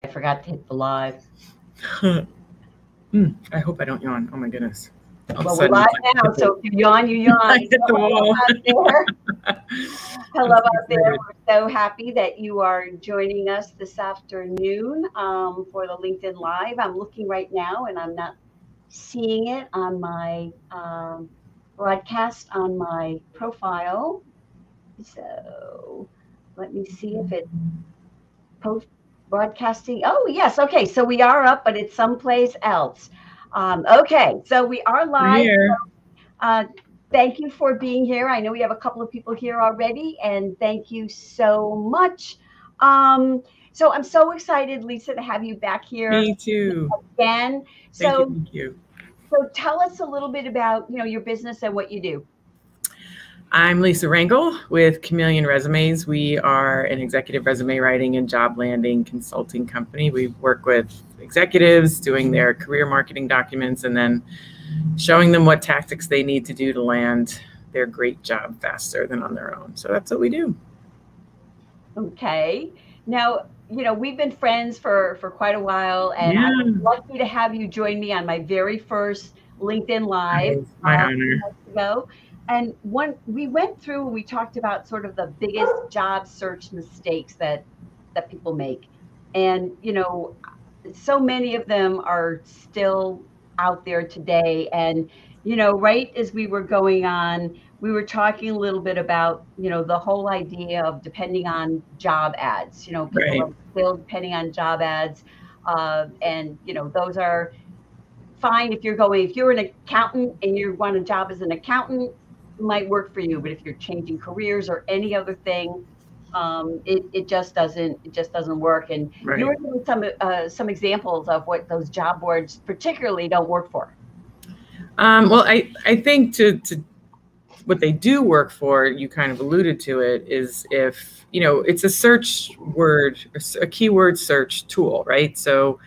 I forgot to hit the live. I hope I don't yawn. Oh my goodness. Well, we're live now, so if you yawn, you yawn. I hit the wall. Hello out there. We're so happy that you are joining us this afternoon for the LinkedIn Live. I'm looking right now and I'm not seeing it on my broadcast on my profile. So let me see if it post broadcasting. Oh, yes. Okay. So we are up, but it's someplace else. Okay. So we are live. Thank you for being here. I know we have a couple of people here already, and thank you so much. So I'm so excited, Lisa, to have you back here. Me too. Again. Thank you. So tell us a little bit about, your business and what you do. I'm Lisa Rangel with Chameleon Resumes. We are an executive resume writing and job landing consulting company. We work with executives doing their career marketing documents and then showing them what tactics they need to do to land their great job faster than on their own. So that's what we do. Okay. Now, we've been friends for quite a while, and I'm lucky to have you join me on my very first LinkedIn Live. My honor. And we went through, we talked about sort of the biggest job search mistakes that people make. And, so many of them are still out there today. And, right as we were going on, we were talking a little bit about, the whole idea of depending on job ads, people are still depending on job ads. And, those are fine if you're an accountant and you want a job as an accountant, might work for you, but if you're changing careers or any other thing, it just doesn't work. And you were giving some examples of what those job boards particularly don't work for. Well, I think to what they do work for, you kind of alluded to it, is if it's a search word, a keyword search tool, right? So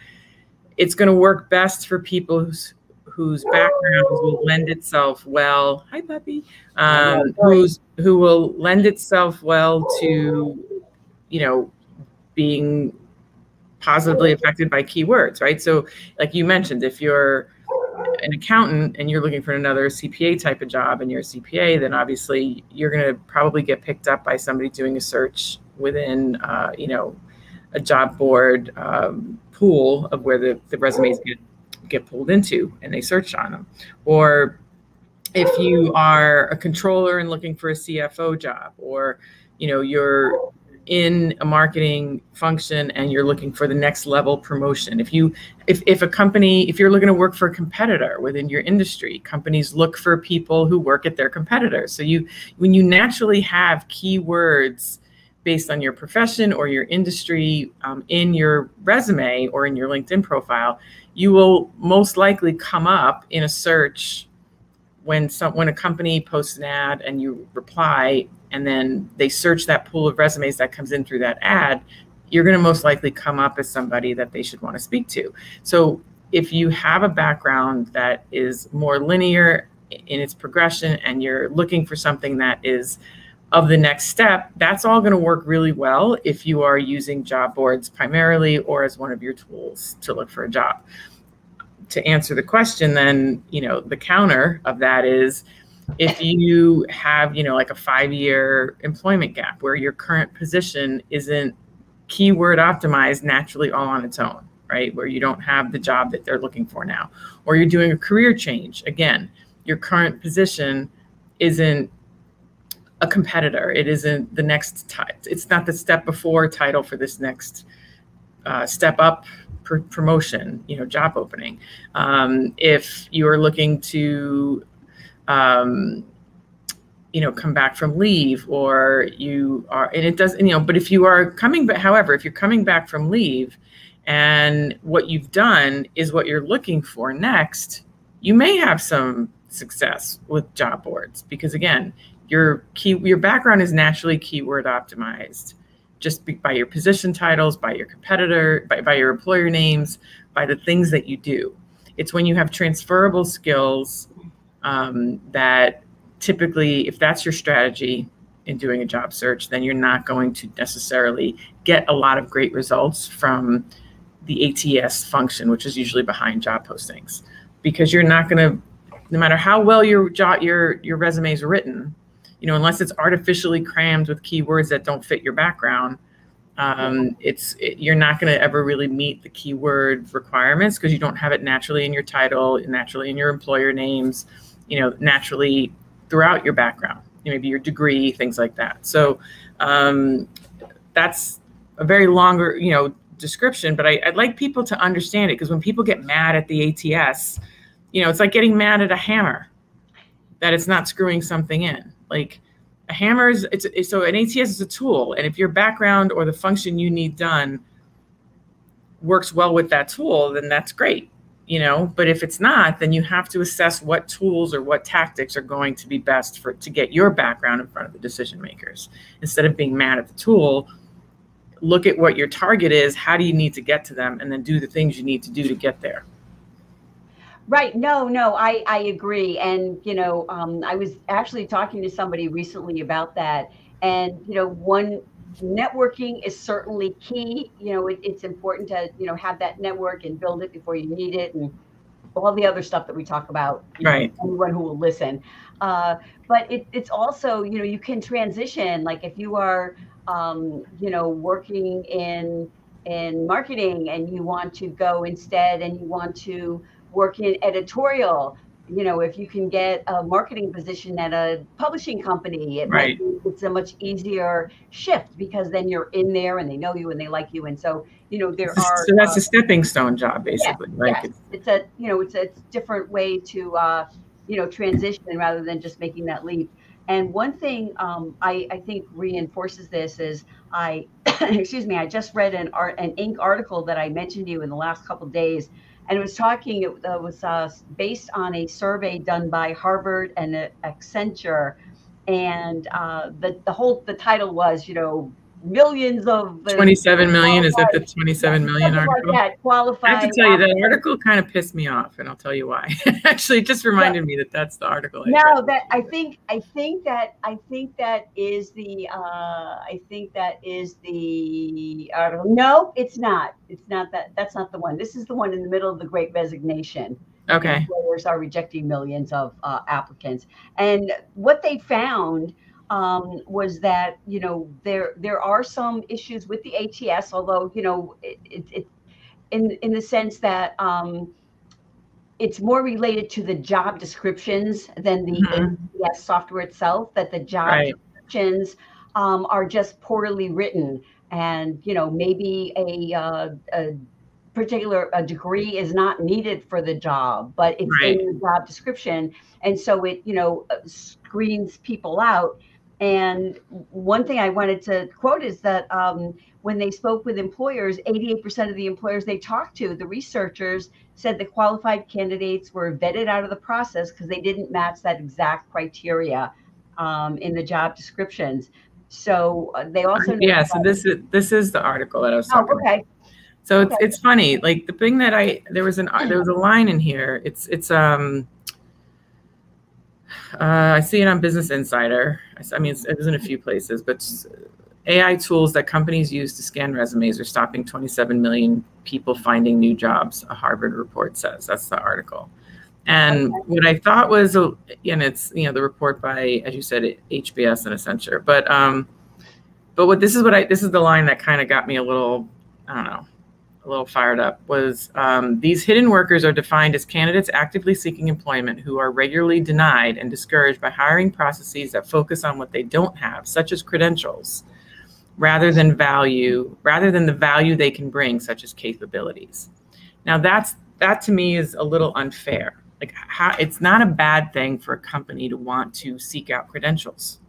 it's going to work best for people whose backgrounds will lend itself well. Hi, puppy. Who will lend itself well to, being positively affected by keywords, right? So, like you mentioned, if you're an accountant and you're looking for another CPA type of job and you're a CPA, then obviously you're going to probably get picked up by somebody doing a search within, a job board pool of where the resumes get pulled into and they search on them. Or if you are a controller and looking for a CFO job, or you're in a marketing function and you're looking for the next level promotion. If you're looking to work for a competitor within your industry, companies look for people who work at their competitors. So when you naturally have keywords based on your profession or your industry in your resume or in your LinkedIn profile, you will most likely come up in a search when a company posts an ad and you reply, and then they search that pool of resumes that comes in through that ad, you're going to most likely come up as somebody that they should want to speak to. So if you have a background that is more linear in its progression and you're looking for something that is of the next step, that's all going to work really well if you are using job boards primarily or as one of your tools to look for a job. To answer the question, then, the counter of that is if you have, like a 5-year employment gap where your current position isn't keyword optimized naturally all on its own, right? Where you don't have the job that they're looking for now, or you're doing a career change. Again, your current position isn't a competitor. It isn't the next, it's not the step before title for this next step up promotion, job opening. If you are looking to, come back from leave, or you are, and it does, but if you are coming back, however, if you're coming back from leave and what you've done is what you're looking for next, you may have some success with job boards because, again, your background is naturally keyword optimized just by your position titles, by your competitor, by your employer names, by the things that you do. It's when you have transferable skills that typically, if that's your strategy in doing a job search, then you're not going to necessarily get a lot of great results from the ATS function, which is usually behind job postings, because you're not going to, no matter how well your resume is written, you know, unless it's artificially crammed with keywords that don't fit your background, you're not going to ever really meet the keyword requirements because you don't have it naturally in your title, naturally in your employer names, you know, naturally throughout your background, maybe your degree, things like that. So that's a very longer, you know, description, but I'd like people to understand it, because when people get mad at the ATS, you know, it's like getting mad at a hammer that it's not screwing something in. Like a hammer is, so an ATS is a tool, and if your background or the function you need done works well with that tool, then that's great, you know. But if it's not, then you have to assess what tools or what tactics are going to be best to get your background in front of the decision makers. Instead of being mad at the tool, look at what your target is, how do you need to get to them, and then do the things you need to do to get there. Right. No, I agree. And, you know, I was actually talking to somebody recently about that. And, you know, networking is certainly key. You know, it's important to, you know, have that network and build it before you need it, and all the other stuff that we talk about, right? Know, anyone who will listen. But it's also, you know, you can transition. Like if you are, you know, working in marketing and you want to go instead and you want to work in editorial, you know, if you can get a marketing position at a publishing company, it's a much easier shift, because then you're in there and they know you and they like you. And so, you know, so that's a stepping stone job, basically. Yeah, it's a, you know, it's a different way to, you know, transition rather than just making that leap. And one thing I think reinforces this is excuse me, I just read an Inc. article that I mentioned to you in the last couple of days. And it was based on a survey done by Harvard and Accenture. And the title was, you know, millions of 27 million. Is that the 27 million article? Like that, qualified. I have to tell you, that article kind of pissed me off, and I'll tell you why. Actually, it just reminded me that that's the article. I think that is the article. No, it's not. It's not that. That's not the one. This is the one in the middle of the Great Resignation. Okay. Employers are rejecting millions of applicants, and what they found was that, you know, there are some issues with the ATS, although, you know, it in the sense that it's more related to the job descriptions than the ATS software itself, that the job descriptions are just poorly written, and, you know, maybe a particular degree is not needed for the job, but it's in the job description, and so it, you know, screens people out. And one thing I wanted to quote is that when they spoke with employers, 88% of the employers they talked to, the researchers, said the qualified candidates were vetted out of the process because they didn't match that exact criteria in the job descriptions. So they also so this is the article that I was talking about. So it's funny, like the thing that there was a line in here. I see it on Business Insider. I mean, it was in a few places, but AI tools that companies use to scan resumes are stopping 27 million people finding new jobs, a Harvard report says. That's the article. And what I thought was, and it's, you know, the report by, as you said, HBS and Accenture. But this is the line that kind of got me a little, I don't know, a little fired up, was these hidden workers are defined as candidates actively seeking employment who are regularly denied and discouraged by hiring processes that focus on what they don't have, such as credentials, rather than the value they can bring, such as capabilities. Now that to me is a little unfair. Like, it's not a bad thing for a company to want to seek out credentials.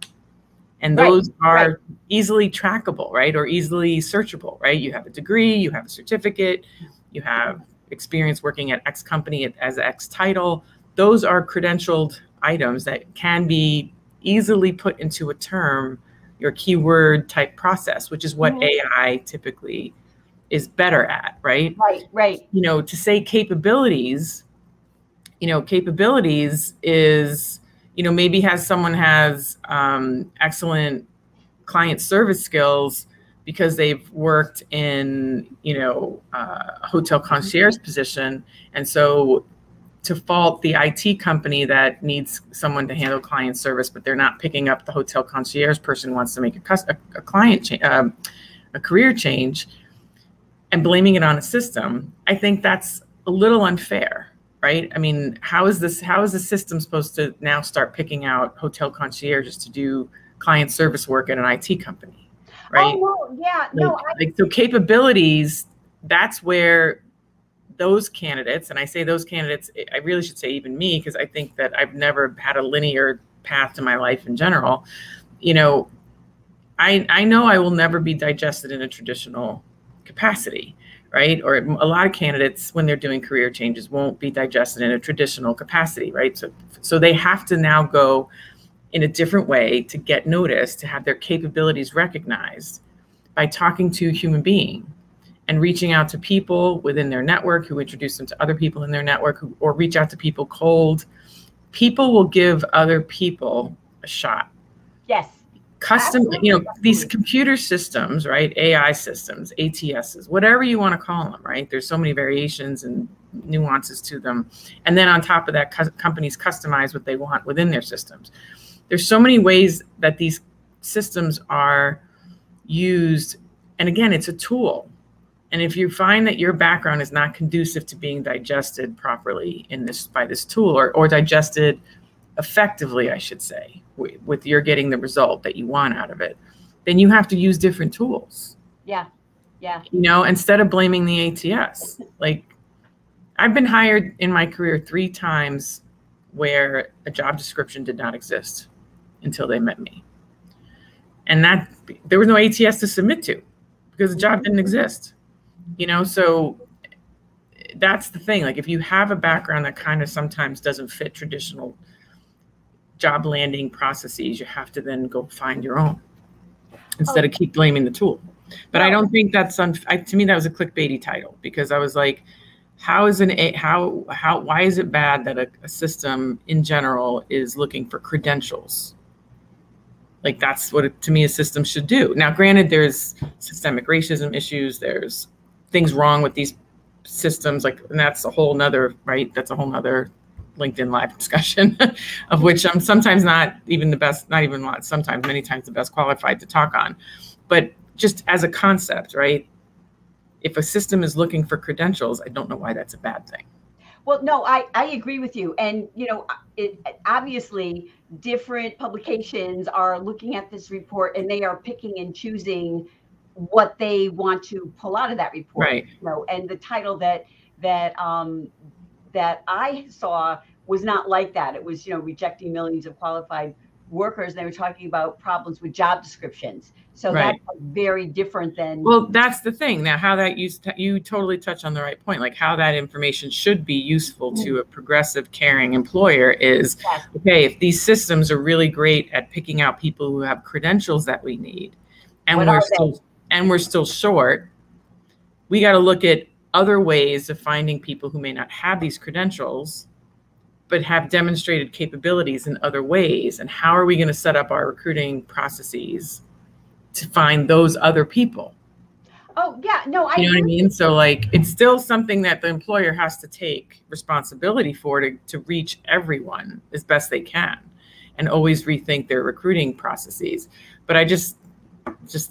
And those are easily trackable, right? Or easily searchable, right? You have a degree, you have a certificate, you have experience working at X company as X title. Those are credentialed items that can be easily put into a term, your keyword type process, which is what AI typically is better at, right? Right. You know, to say capabilities, you know, capabilities is, you know, maybe someone has excellent client service skills, because they've worked in, you know, a hotel concierge position. And so to fault the IT company that needs someone to handle client service, but they're not picking up the hotel concierge person who wants to make a client a career change, and blaming it on a system, I think that's a little unfair, right? I mean, how is the system supposed to now start picking out hotel concierges to do client service work at an IT company, right? Oh, no, yeah, no. So capabilities, that's where those candidates, and I say those candidates, I really should say even me, because I think that I've never had a linear path to my life in general. You know, I know I will never be digested in a traditional capacity, right? Or a lot of candidates, when they're doing career changes, won't be digested in a traditional capacity, right? So they have to now go in a different way to get noticed, to have their capabilities recognized by talking to a human being and reaching out to people within their network who introduce them to other people in their network, or reach out to people cold. People will give other people a shot. Yes. Custom, Absolutely. you know, these computer systems, right? AI systems, ATSs, whatever you want to call them, right? There's so many variations and nuances to them. And then on top of that, companies customize what they want within their systems. There's so many ways that these systems are used. And again, it's a tool. And if you find that your background is not conducive to being digested properly by this tool, or digested effectively, I should say, with you're getting the result that you want out of it, then you have to use different tools. Yeah. Yeah. You know, instead of blaming the ATS. Like, I've been hired in my career 3 times where a job description did not exist until they met me. And that there was no ATS to submit to because the job didn't exist. You know, so that's the thing. Like, if you have a background that kind of sometimes doesn't fit traditional job landing processes, you have to then go find your own instead of keep blaming the tool. But I don't think that's to me, that was a clickbaity title, because I was like, why is it bad that a system in general is looking for credentials? Like, that's what to me a system should do. Now, granted, there's systemic racism issues, there's things wrong with these systems, like, and that's a whole nother, right? That's a whole nother LinkedIn Live discussion of which I'm sometimes not even the best, not even sometimes, many times the best qualified to talk on. But just as a concept, right? If a system is looking for credentials, I don't know why that's a bad thing. Well, no, I agree with you. And, you know, obviously different publications are looking at this report and they are picking and choosing what they want to pull out of that report. Right. You know, and the title that I saw was not like that. It was, you know, rejecting millions of qualified workers. They were talking about problems with job descriptions. So that's very different than. Well, that's the thing. Now, how that you totally touch on the right point. Like, how that information should be useful to a progressive, caring employer is, okay, if these systems are really great at picking out people who have credentials that we need, and we're still short, we got to look at other ways of finding people who may not have these credentials, but have demonstrated capabilities in other ways. And how are we going to set up our recruiting processes to find those other people? Oh, yeah, no, you know what I mean? So, like, it's still something that the employer has to take responsibility for to reach everyone as best they can, and always rethink their recruiting processes. But I just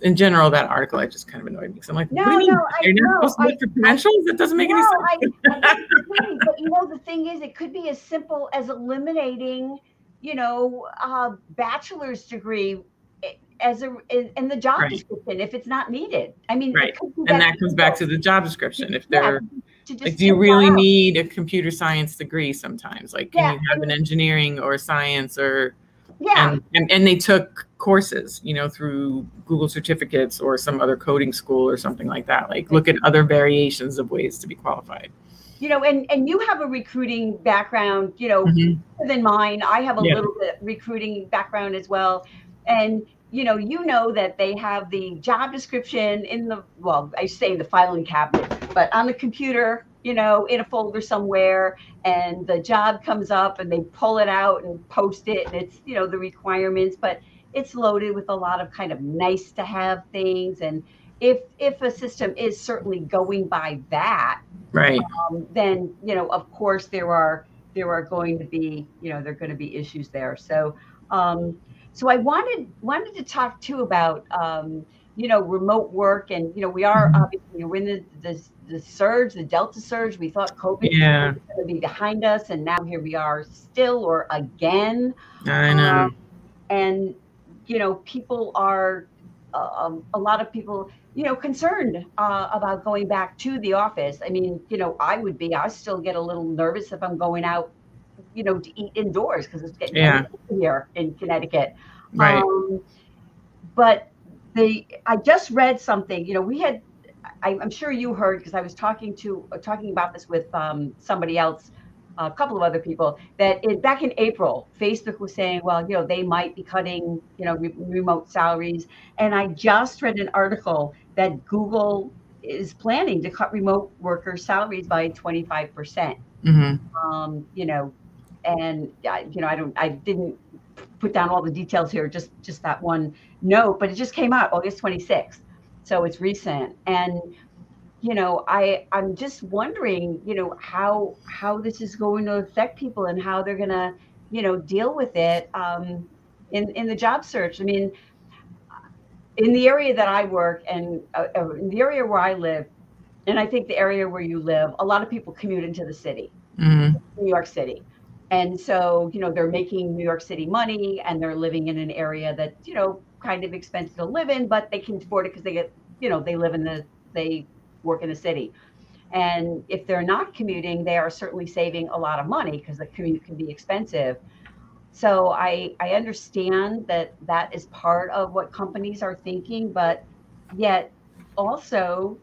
in general, that article, I just kind of annoyed me. So I'm like, no, what do you mean? You're not supposed to look for credentials? That doesn't make any sense. But, you know, the thing is, it could be as simple as eliminating, you know, a bachelor's degre in the job description if it's not needed. I mean, and that comes back to the job description. If they're like, do you really need a computer science degree sometimes? Like, can you have an engineering or science or and they took courses, you know, through Google certificates or some other coding school or something like that. Like, look at other variations of ways to be qualified. You know, and you have a recruiting background, you know, than mine. I have a little bit recruiting background as well. And, you know that they have the job description in the, well, I say in the filing cabinet, but on the computer, you know, in a folder somewhere, and the job comes up and they pull it out and post it, and it's, you know, the requirements, but it's loaded with a lot of kind of nice to have things. And if a system is certainly going by that, Right. then, you know, of course there are going to be, you know, there are going to be issues there. So, so I wanted to talk too about, you know, remote work, and, you know, we are obviously, we're in the surge, the Delta surge. We thought COVID was Yeah, going to be behind us, and now here we are still, or again. I know. And, you know, people are, a lot of people, you know, concerned about going back to the office. I mean, you know, I still get a little nervous if I'm going out, you know, to eat indoors, because it's getting Yeah, cold here in Connecticut. right. Um, but I just read something, you know, I'm sure you heard, because I was talking about this with somebody else, a couple of other people, that back in April, Facebook was saying, well, you know, they might be cutting, you know, remote salaries. And I just read an article that Google is planning to cut remote workers' salaries by 25%. Hmm. You know, and you know, I didn't put down all the details here, just that one note, but it just came out August 26th. So it's recent. And, you know, I'm just wondering, you know, how this is going to affect people, and how they're going to, you know, deal with it in the job search. I mean, in the area that I work, and in the area where I live, and I think the area where you live, a lot of people commute into the city, Hmm. New York City. And so, you know, they're making New York City money, and they're living in an area that, you know, kind of expensive to live in, but they can afford it because they get, you know, they work in the city. And if they're not commuting, they are certainly saving a lot of money, because the commute can be expensive. So I understand that that is part of what companies are thinking, but yet also,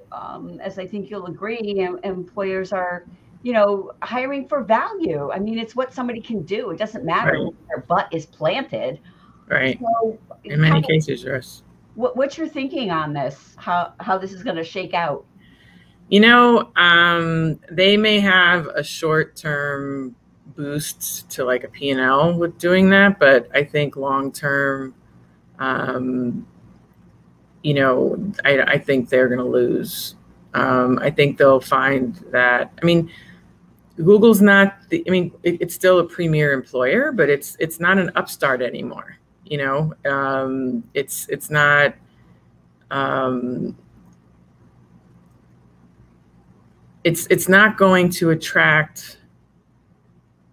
as I think you'll agree, employers are, you know, hiring for value. I mean, it's what somebody can do. It doesn't matter Right. when their butt is planted. Right. So, In kind many of, cases, yes. what's your thinking on this? How this is going to shake out? You know, they may have a short-term boost to like a P&L with doing that, but I think long-term, um, you know, I think they're going to lose. I think they'll find that. I mean, Google's not the. I mean, it's still a premier employer, but it's not an upstart anymore. You know, it's not. Um, it's not going to attract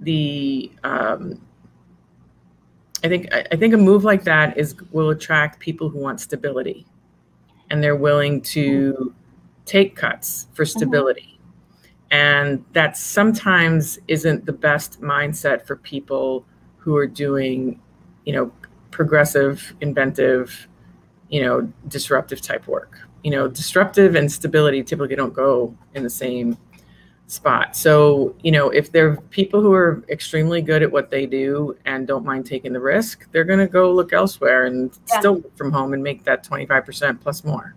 the. I think a move like that will attract people who want stability, and they're willing to take cuts for stability. And that sometimes isn't the best mindset for people who are doing, you know, progressive, inventive, you know, disruptive type work. You know, disruptive and stability typically don't go in the same spot. So, you know, if they're people who are extremely good at what they do and don't mind taking the risk, they're going to go look elsewhere and Yeah. still work from home and make that 25% plus more.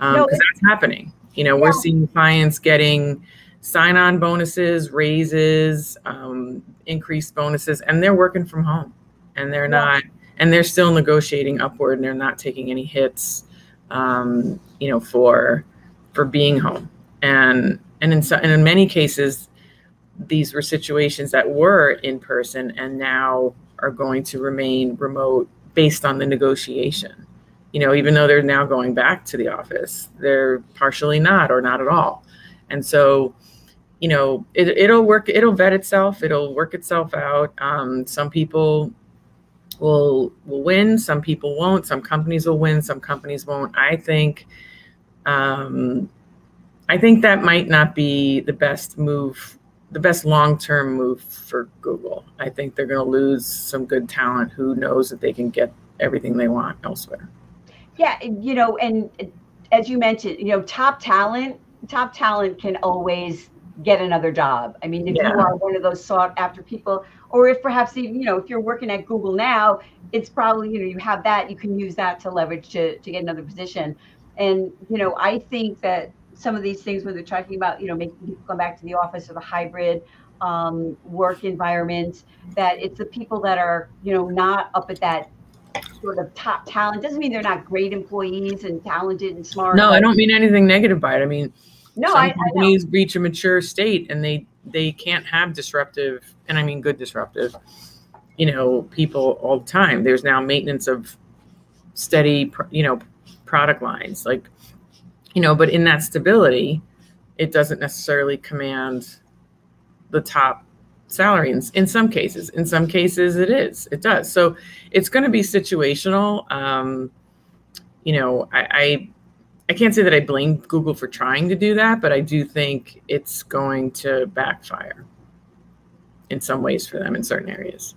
No, Because that's happening. You know, we're seeing clients getting sign-on bonuses, raises, increased bonuses, and they're working from home, and they're not, and they're still negotiating upward, and they're not taking any hits, you know, for being home. And in many cases, these were situations that were in person and now are going to remain remote based on the negotiation. You know, even though they're now going back to the office, they're partially not, or not at all. And so, you know, it'll work. It'll vet itself. It'll work itself out. Some people will win. Some people won't. Some companies will win. Some companies won't. I think that might not be the best move, the best long-term move for Google. I think they're going to lose some good talent who knows that they can get everything they want elsewhere. Yeah, you know, and as you mentioned, you know, top talent can always get another job. I mean, if you are one of those sought after people, or if perhaps even, you know, if you're working at Google now, it's probably, you know, you have that, you can use that to leverage to get another position. And, you know, I think that some of these things when they're talking about, you know, making people come back to the office, or the hybrid work environment, that it's the people that are, you know, not up at that sort of top talent. Doesn't mean they're not great employees and talented and smart. No, I don't mean anything negative by it. I mean, no, some I companies reach a mature state and they can't have disruptive, and I mean good disruptive, people all the time. There's now maintenance of steady, product lines, like, but in that stability, it doesn't necessarily command the top salary in some cases. In some cases it does. So it's going to be situational. I can't say that I blame Google for trying to do that, but I do think it's going to backfire in some ways for them in certain areas.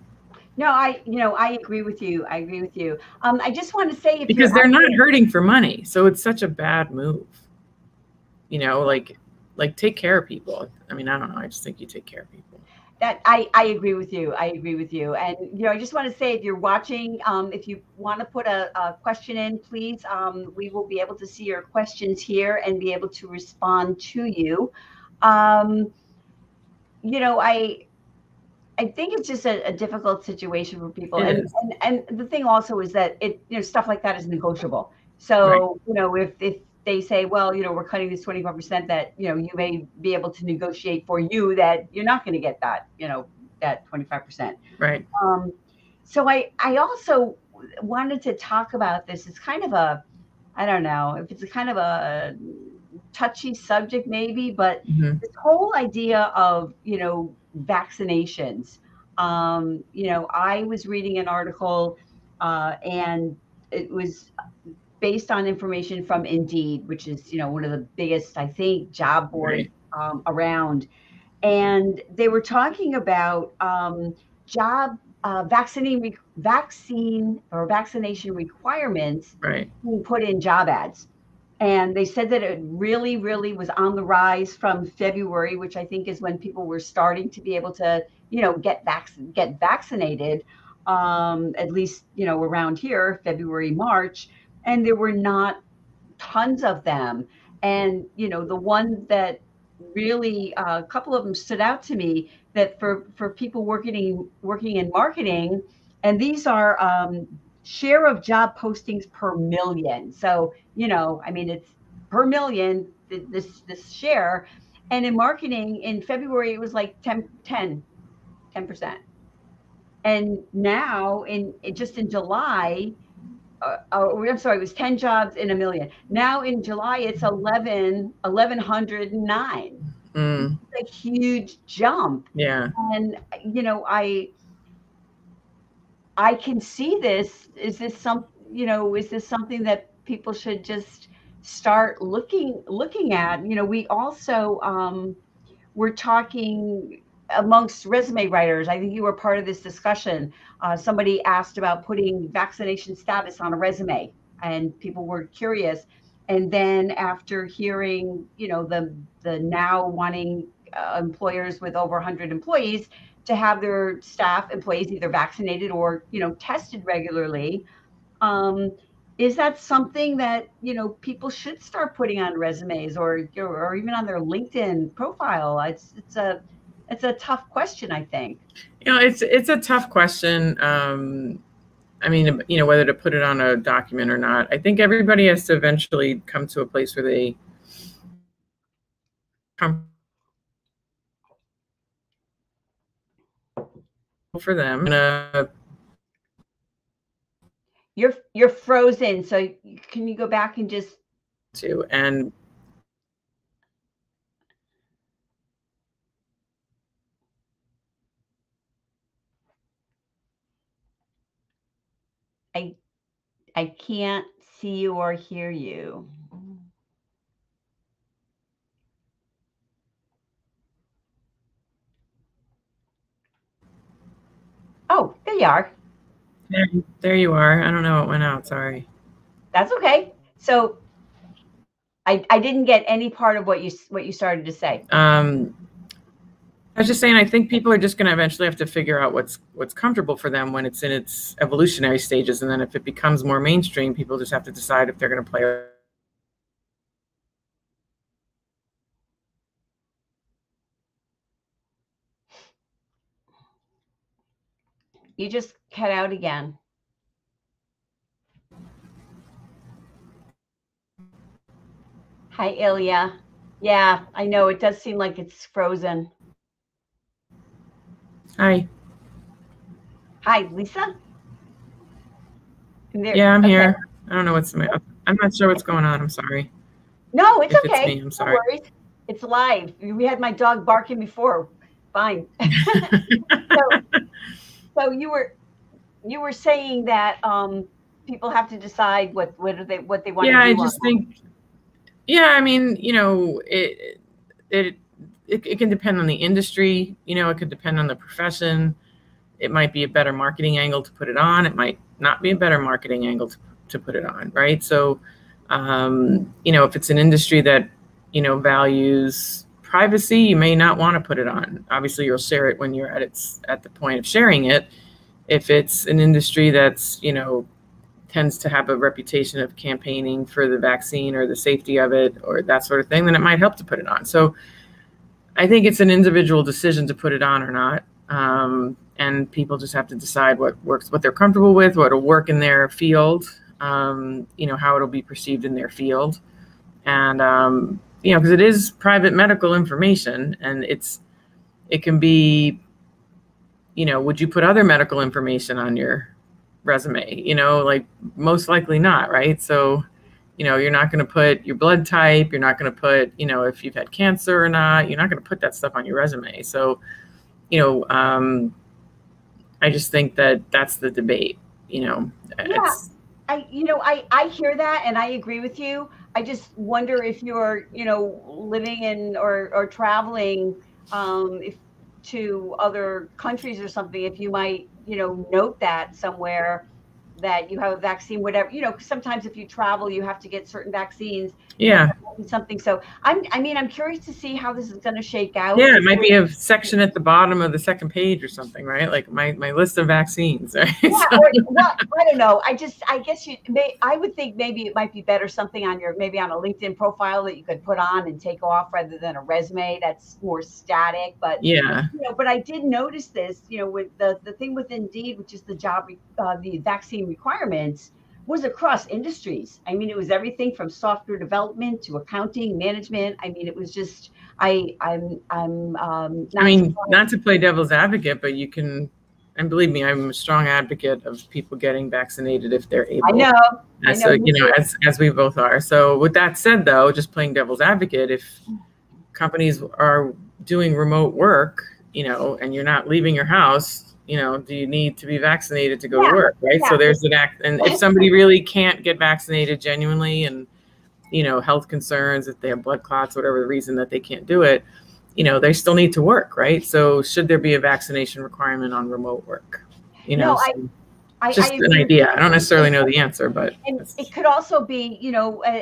No, I agree with you. I agree with you. I just want to say, because they're not hurting for money, so it's such a bad move. Like take care of people. I mean, I don't know. I just think you take care of people. That I agree with you. I agree with you. And I just want to say, if you're watching, if you want to put a question in, please, we will be able to see your questions here and be able to respond to you. I think it's just a difficult situation for people. And the thing also is that stuff like that is negotiable. So, right. If they say, well, we're cutting this 25%, that, you may be able to negotiate for you that you're not going to get that, that 25%. Right. So I also wanted to talk about this. It's kind of I don't know if it's a kind of a touchy subject maybe, but this whole idea of, vaccinations. I was reading an article and it was based on information from Indeed, which is, one of the biggest, I think, job boards around. And they were talking about job vaccine or vaccination requirements being put in job ads. And they said that it really, really was on the rise from February, which I think is when people were starting to be able to, get vaccinated, at least, around here, February, March. And there were not tons of them. And, the one that really, a couple of them stood out to me, that for people working in marketing, and these are share of job postings per million. So, I mean, it's per million, this share. And in marketing in February, it was like 10%. And now just in July, I'm sorry, it was 10 jobs in a million. Now in July, it's 1,109. It's a huge jump. Yeah. And, I can see this. Is this something that people should just start looking at? We also, we're talking amongst resume writers. I think you were part of this discussion. Somebody asked about putting vaccination status on a resume, and people were curious. And then after hearing, the now wanting employers with over 100 employees to have their staff employees either vaccinated or, tested regularly. Is that something that, people should start putting on resumes or even on their LinkedIn profile? It's a tough question, I think. It's a tough question. I mean, whether to put it on a document or not. I think everybody has to eventually come to a place where they come for them. You're frozen. So can you go back and just and I can't see you or hear you. Oh, there you are. There you are. I don't know what went out. Sorry. That's okay. So I didn't get any part of what you started to say. I was just saying, I think people are just going to eventually have to figure out what's comfortable for them when it's in its evolutionary stages. And then if it becomes more mainstream, people just have to decide if they're going to play. You just cut out again. Hi, Ilya. Yeah, I know it does seem like it's frozen. Hi. Hi, Lisa. Yeah, I'm Okay. here. I don't know I'm not sure what's going on. I'm sorry. No, it's If it's okay. me, I'm No sorry. worries. It's live. We had my dog barking before. Fine. So, so you were saying that people have to decide what they want to Yeah, I do just on. think, yeah, I mean, it it can depend on the industry, it could depend on the profession. It might be a better marketing angle to put it on. It might not be a better marketing angle to put it on, right? So, if it's an industry that, values privacy, you may not want to put it on. Obviously, you'll share it when you're at the point of sharing it. If it's an industry that's, tends to have a reputation of campaigning for the vaccine or the safety of it or that sort of thing, then it might help to put it on. So I think it's an individual decision to put it on or not. And people just have to decide what works, what they're comfortable with, what will work in their field, how it'll be perceived in their field. And, because it is private medical information and it can be, would you put other medical information on your resume? Like most likely not, right? So, you're not going to put your blood type, you're not going to put, if you've had cancer or not, you're not going to put that stuff on your resume. So, I just think that that's the debate, Yeah, it's, I hear that and I agree with you. I just wonder if you're, living in or traveling if to other countries or something, if you might, note that somewhere that you have a vaccine, whatever, 'cause sometimes if you travel, you have to get certain vaccines, yeah. something. So I'm curious to see how this is going to shake out. Yeah, it might be a section at the bottom of the second page or something, right? Like my list of vaccines, right? Yeah, So, well, I don't know. I guess I would think maybe it might be better something on maybe on a LinkedIn profile that you could put on and take off rather than a resume that's more static. But, yeah. but I did notice this, with the thing with Indeed, which is the vaccine requirements was across industries. I mean, it was everything from software development to accounting, management. I mean, it was just, I'm I not mean, surprised. not to play devil's advocate, but you can, and believe me, I'm a strong advocate of people getting vaccinated if they're I able. know, I know. So, as we both are. So with that said, though, just playing devil's advocate, if companies are doing remote work, and you're not leaving your house, do you need to be vaccinated to go to Yeah, work, right? yeah. So there's an act, and if somebody really can't get vaccinated genuinely and, health concerns, if they have blood clots, whatever the reason that they can't do it, they still need to work, right? So should there be a vaccination requirement on remote work? No, So I just an agree with idea. you. I don't necessarily know the answer, but And it could also be,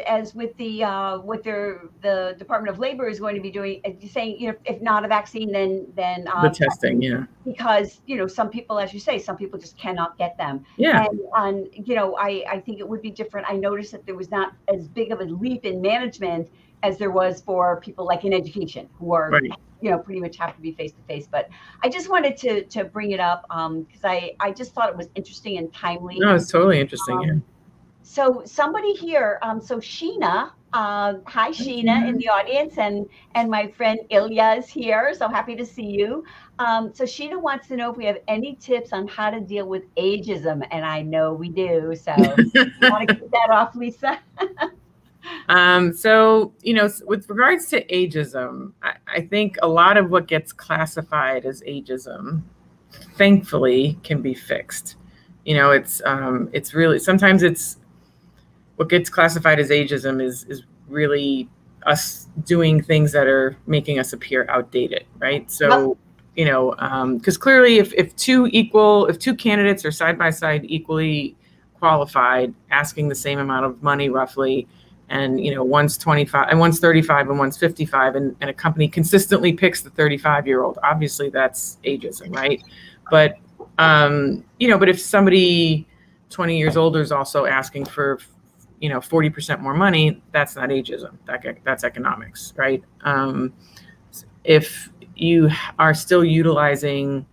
as with what the Department of Labor is going to be doing, saying, if not a vaccine, then the testing, yeah. because, some people, as you say, some people just cannot get them. Yeah. And I think it would be different. I noticed that there was not as big of a leap in management as there was for people like in education who are, Right. pretty much have to be face to face. But I just wanted to bring it up because I just thought it was interesting and timely. No, it's totally interesting. Yeah. So somebody here, so Sheena, hi Sheena in the audience, and my friend Ilya is here. So happy to see you. So Sheena wants to know if we have any tips on how to deal with ageism, and I know we do. So you want to kick that off, Lisa? So, with regards to ageism, I think a lot of what gets classified as ageism, thankfully, can be fixed. It's really, sometimes it's what gets classified as ageism is really us doing things that are making us appear outdated, right? So, because clearly if two candidates are side by side equally qualified, asking the same amount of money roughly, and one's 25 and one's 35 and one's 55, and a company consistently picks the 35-year-old, obviously that's ageism, right? But but if somebody 20 years older is also asking for 40% more money, that's not ageism. That's economics, right? If you are still utilizing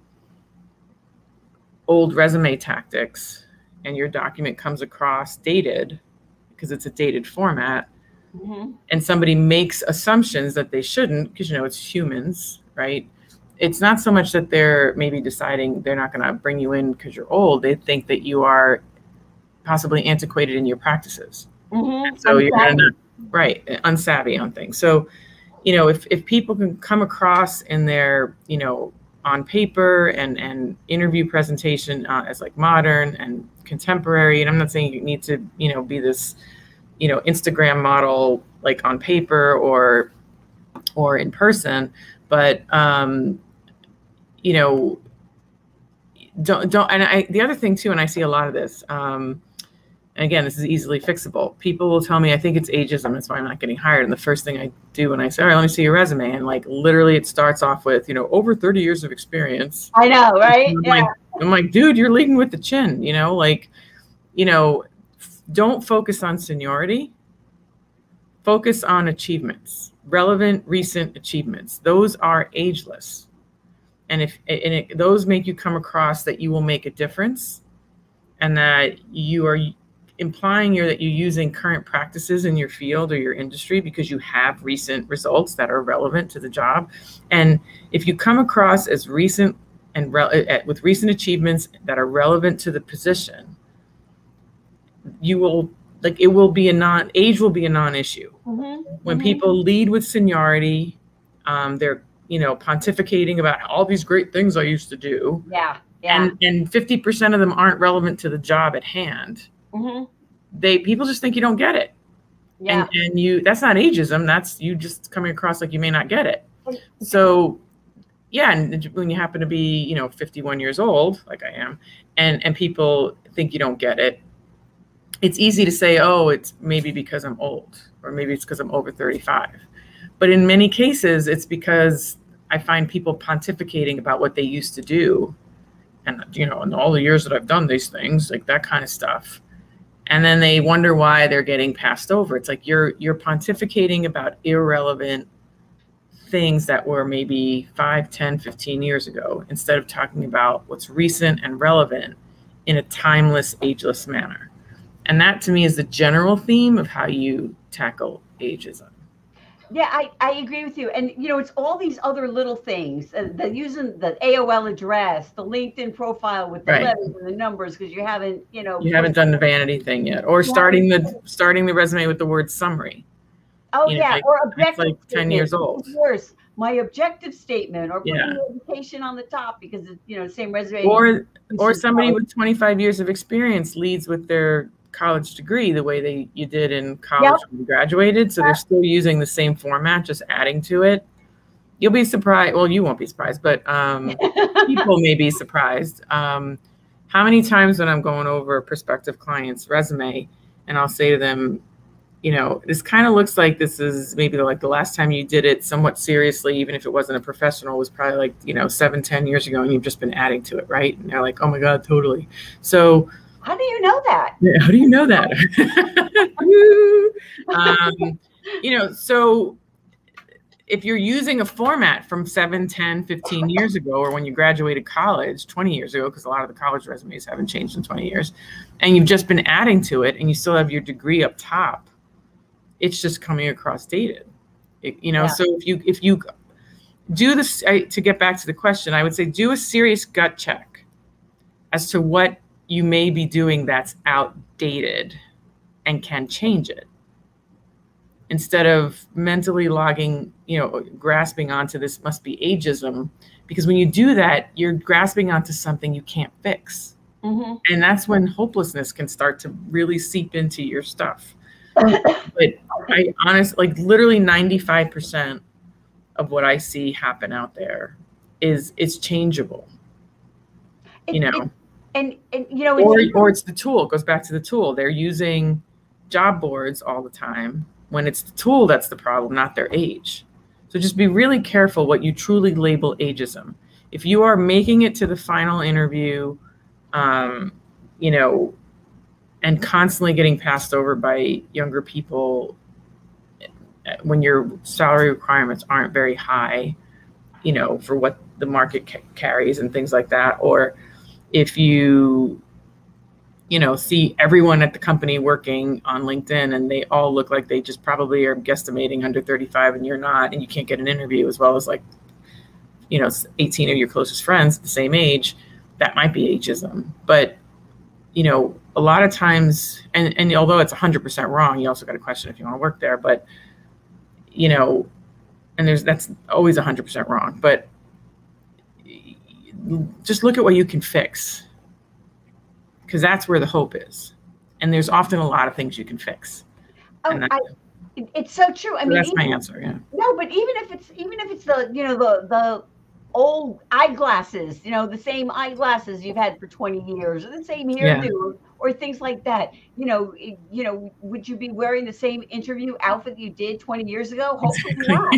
old resume tactics and your document comes across dated because it's a dated format, and somebody makes assumptions that they shouldn't, because, you know, it's humans, right? It's not so much that they're maybe deciding they're not going to bring you in because you're old. They think that you are possibly antiquated in your practices. So you're going to, right, unsavvy on things. So, you know, if people can come across in their, you know, on paper and interview presentation as like modern and contemporary, and I'm not saying you need to, you know, be this, you know, Instagram model like on paper or in person, but you know, don't. And the other thing too, and I see a lot of this. And again, this is easily fixable. People will tell me, I think it's ageism. That's why I'm not getting hired. And the first thing I do when I say, all right, let me see your resume. And like, literally it starts off with, you know, over 30 years of experience. I know, right? I'm like, dude, you're leading with the chin, you know, like, you know, don't focus on seniority. Focus on achievements, relevant, recent achievements. Those are ageless. And those make you come across that you will make a difference, and that you are implying that you're using current practices in your field or your industry because you have recent results that are relevant to the job. And if you come across as recent and with recent achievements that are relevant to the position, you will, like, age will be a non-issue. When people lead with seniority, they're, you know, pontificating about all these great things I used to do. And 50% of them aren't relevant to the job at hand. People just think you don't get it. And that's not ageism. That's you just coming across like you may not get it. So yeah, and when you happen to be, you know, 51 years old, like I am, and people think you don't get it, it's easy to say, oh, it's maybe because I'm old, or maybe it's because I'm over 35. But in many cases, it's because I find people pontificating about what they used to do. And, you know, in all the years that I've done these things, like that kind of stuff. And then they wonder why they're getting passed over. It's like you're pontificating about irrelevant things that were maybe 5, 10, 15 years ago, instead of talking about what's recent and relevant in a timeless, ageless manner. And that to me is the general theme of how you tackle ageism. Yeah, I agree with you. And, you know, it's all these other little things, using the AOL address, the LinkedIn profile with the letters and the numbers, because you haven't, you know. You haven't done the vanity thing yet. Or starting the resume with the word summary. Oh, you know, like, or objective. Like 10 years old. Worse, my objective statement, or putting education on the top because it's, you know, same resume. Or somebody with 25 years of experience leads with their college degree the way you did in college when you graduated. So they're still using the same format, just adding to it. You'll be surprised. Well, you won't be surprised, but people may be surprised. How many times when I'm going over a prospective client's resume and I'll say to them, you know, this kind of looks like this is maybe like the last time you did it somewhat seriously, even if it wasn't a professional, was probably like, you know, 7, 10 years ago, and you've just been adding to it, right? And they're like, oh my God, totally. So how do you know that? Yeah, how do you know that? You know, so if you're using a format from 7, 10, 15 years ago, or when you graduated college 20 years ago, because a lot of the college resumes haven't changed in 20 years, and you've just been adding to it and you still have your degree up top, it's just coming across dated. You know, so if you do this, to get back to the question, I would say do a serious gut check as to what you may be doing that's outdated and can change it, instead of mentally logging, you know, grasping onto this must be ageism, because when you do that, you're grasping onto something you can't fix. And that's when hopelessness can start to really seep into your stuff. But I honestly, like, literally 95% of what I see happen out there it's changeable. You know. And you know, or it's the tool. It goes back to the tool. They're using job boards all the time when it's the tool that's the problem, not their age. So just be really careful what you truly label ageism. If you are making it to the final interview, you know, and constantly getting passed over by younger people when your salary requirements aren't very high, you know, for what the market carries and things like that, or if you see everyone at the company working on LinkedIn and they all look like they just probably are guesstimating under 35 and you're not, and you can't get an interview, as well as 18 of your closest friends the same age, that might be ageism. But, a lot of times, and although it's 100% wrong, you also got to question if you want to work there, but, and that's always 100% wrong, but just look at what you can fix, because that's where the hope is. And there's often a lot of things you can fix. It's so true. I mean, that's my answer. Yeah. No, but even if it's the, the old eyeglasses, the same eyeglasses you've had for 20 years, or the same hairdo, or things like that. Would you be wearing the same interview outfit you did 20 years ago? Hopefully not.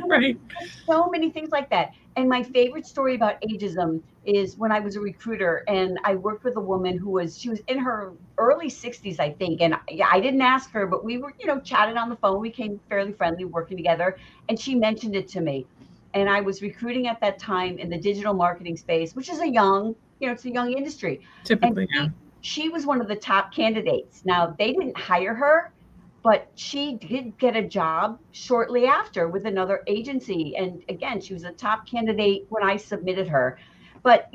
Right. So many things like that. And my favorite story about ageism is when I was a recruiter and I worked with a woman she was in her early 60s, I think. And I didn't ask her, but we were, chatting on the phone. We became fairly friendly working together. And she mentioned it to me. And I was recruiting at that time in the digital marketing space, which is it's a young industry. Typically, she was one of the top candidates. Now, they didn't hire her, but she did get a job shortly after with another agency. And again, she was a top candidate when I submitted her. But,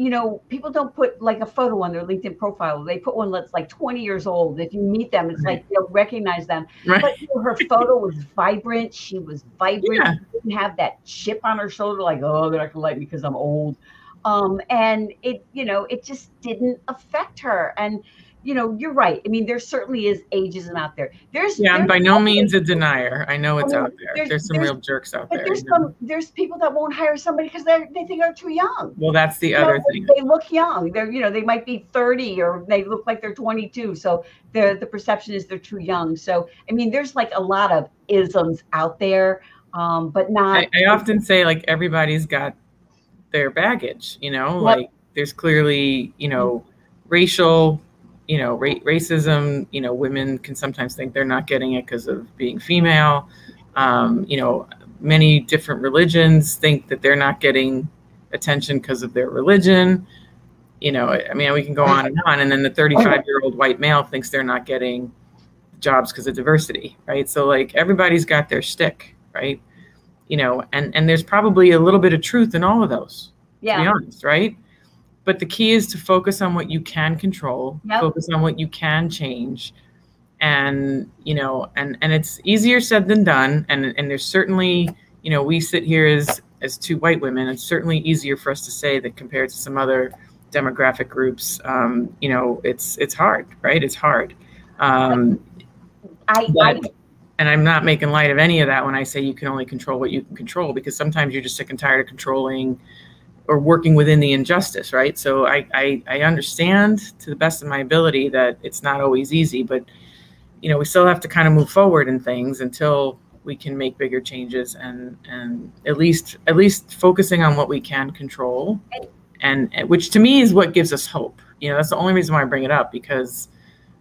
people don't put like a photo on their LinkedIn profile. They put one that's like 20 years old. If you meet them, it's like you'll recognize them. Right. But her photo was vibrant. She was vibrant. Yeah. She didn't have that chip on her shoulder like, oh, they're not going to like me because I'm old. And it just didn't affect her. And, you're right. I mean, there certainly is ageism out there. I'm by no means a denier. I know it's out there. There's some real jerks out there. There's people that won't hire somebody because they think they're too young. Well, that's the other thing. They look young. They're, they might be 30 or they look like they're 22. So the perception is they're too young. So, I mean, there's like a lot of isms out there, but not. I often say everybody's got their baggage, there's clearly, racial, racism, women can sometimes think they're not getting it because of being female. Many different religions think that they're not getting attention because of their religion. We can go on. And then the 35-year-old white male thinks they're not getting jobs because of diversity, right? So everybody's got their shtick, right? And there's probably a little bit of truth in all of those, to be honest, right? But the key is to focus on what you can control, focus on what you can change. And, and it's easier said than done. And there's certainly, we sit here as two white women. It's certainly easier for us to say that compared to some other demographic groups, it's hard, right? It's hard. And I'm not making light of any of that when I say you can only control what you can control, because sometimes you're just sick and tired of controlling or working within the injustice, right? So I understand to the best of my ability that it's not always easy, but we still have to kind of move forward in things until we can make bigger changes, and at least focusing on what we can control, and which to me is what gives us hope. That's the only reason why I bring it up, because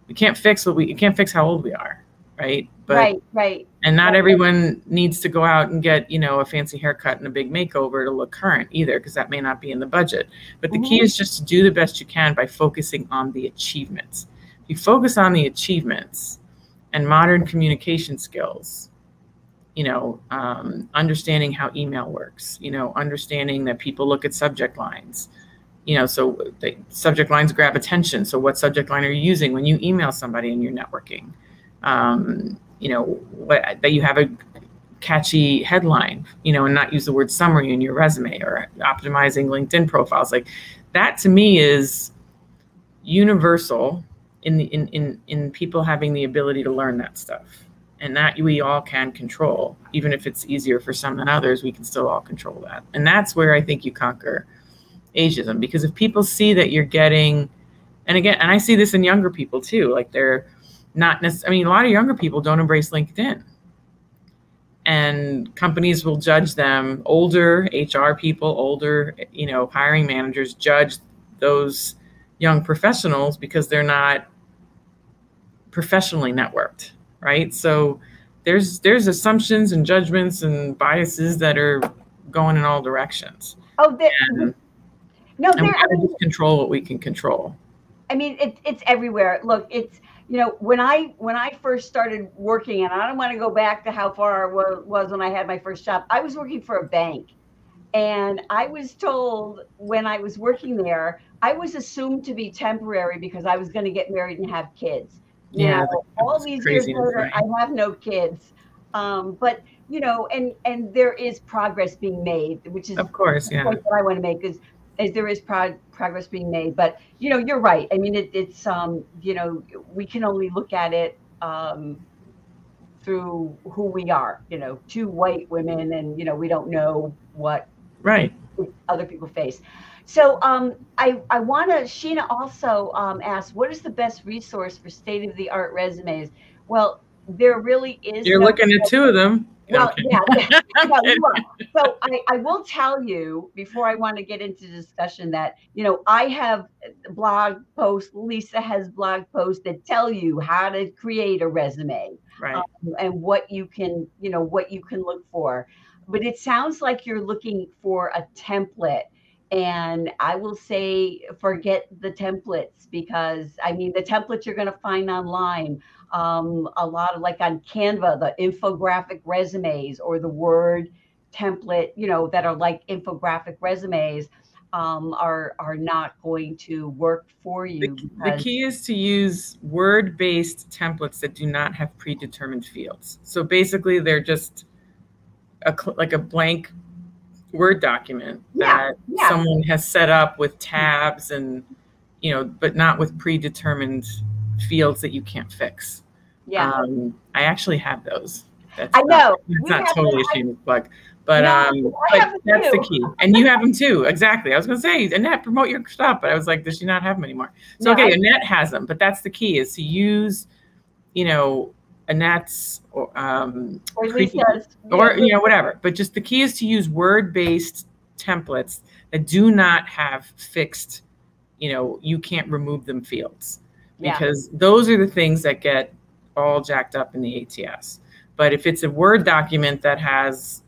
we can't fix how old we are, right? But, right. And not everyone needs to go out and get, a fancy haircut and a big makeover to look current either, because that may not be in the budget. But the key is just to do the best you can by focusing on the achievements. If you focus on the achievements and modern communication skills, understanding how email works, understanding that people look at subject lines, so the subject lines grab attention. So what subject line are you using when you email somebody and you're networking? That you have a catchy headline, and not use the word summary in your resume, or optimizing LinkedIn profiles. That to me is universal in people having the ability to learn that stuff, and that we all can control. Even if it's easier for some than others, we can still all control that. And that's where I think you conquer ageism, because if people see that you're getting, and I see this in younger people too, they're not necessarily, a lot of younger people don't embrace LinkedIn, and companies will judge them. Older HR people, older, hiring managers judge those young professionals because they're not professionally networked, right? So there's assumptions and judgments and biases that are going in all directions. Oh, and we got to just control what we can control. I mean, it's everywhere. Look, it's, you know, when I first started working, and I don't want to go back to how far I was when I had my first job. I was working for a bank, and I was told when I was working there, I was assumed to be temporary because I was going to get married and have kids. Now, Yeah, all that's these years crazy to later, say. I have no kids. But you know, and there is progress being made, which is Of course, the yeah. point that I want to make is there is progress being made. But you know, you're right. I mean, it's you know, we can only look at it through who we are. You know, two white women, and you know, we don't know what Right. other people face. So I want to, Sheena also asked, what is the best resource for state-of-the-art resumes? Well, there really is You're no, looking at two of them. I'm well, kidding. yeah, I'm no, you kidding. are. So I will tell you before I want to get into discussion that, you know, I have blog posts, Lisa has blog posts that tell you how to create a resume, Right. and what you can, you know, what you can look for. But it sounds like you're looking for a template. And I will say, forget the templates, because I mean, the templates you're going to find online, a lot of, like on Canva, the infographic resumes or the Word template, you know, that are like infographic resumes, are not going to work for The, you the because, key is to use word-based templates that do not have predetermined fields. So basically, they're just like a blank Word document yeah, that yeah, someone has set up with tabs and, you know, but not with predetermined fields that you can't fix. yeah. I actually have those. I know That's we not have them. totally a shameless plug, but No, I have them that's the too. key. And you have them too. Exactly. I was gonna say, Annette, promote your stuff, but I was like, does she not have them anymore? So No, okay, Annette has them, but that's the key, is to use, you know, Annette's or or Lisa's, you know, or, you know, whatever. But just the key is to use word-based templates that do not have fixed, you know, you can't remove them fields, yeah, because those are the things that get all jacked up in the ATS. But if it's a Word document that has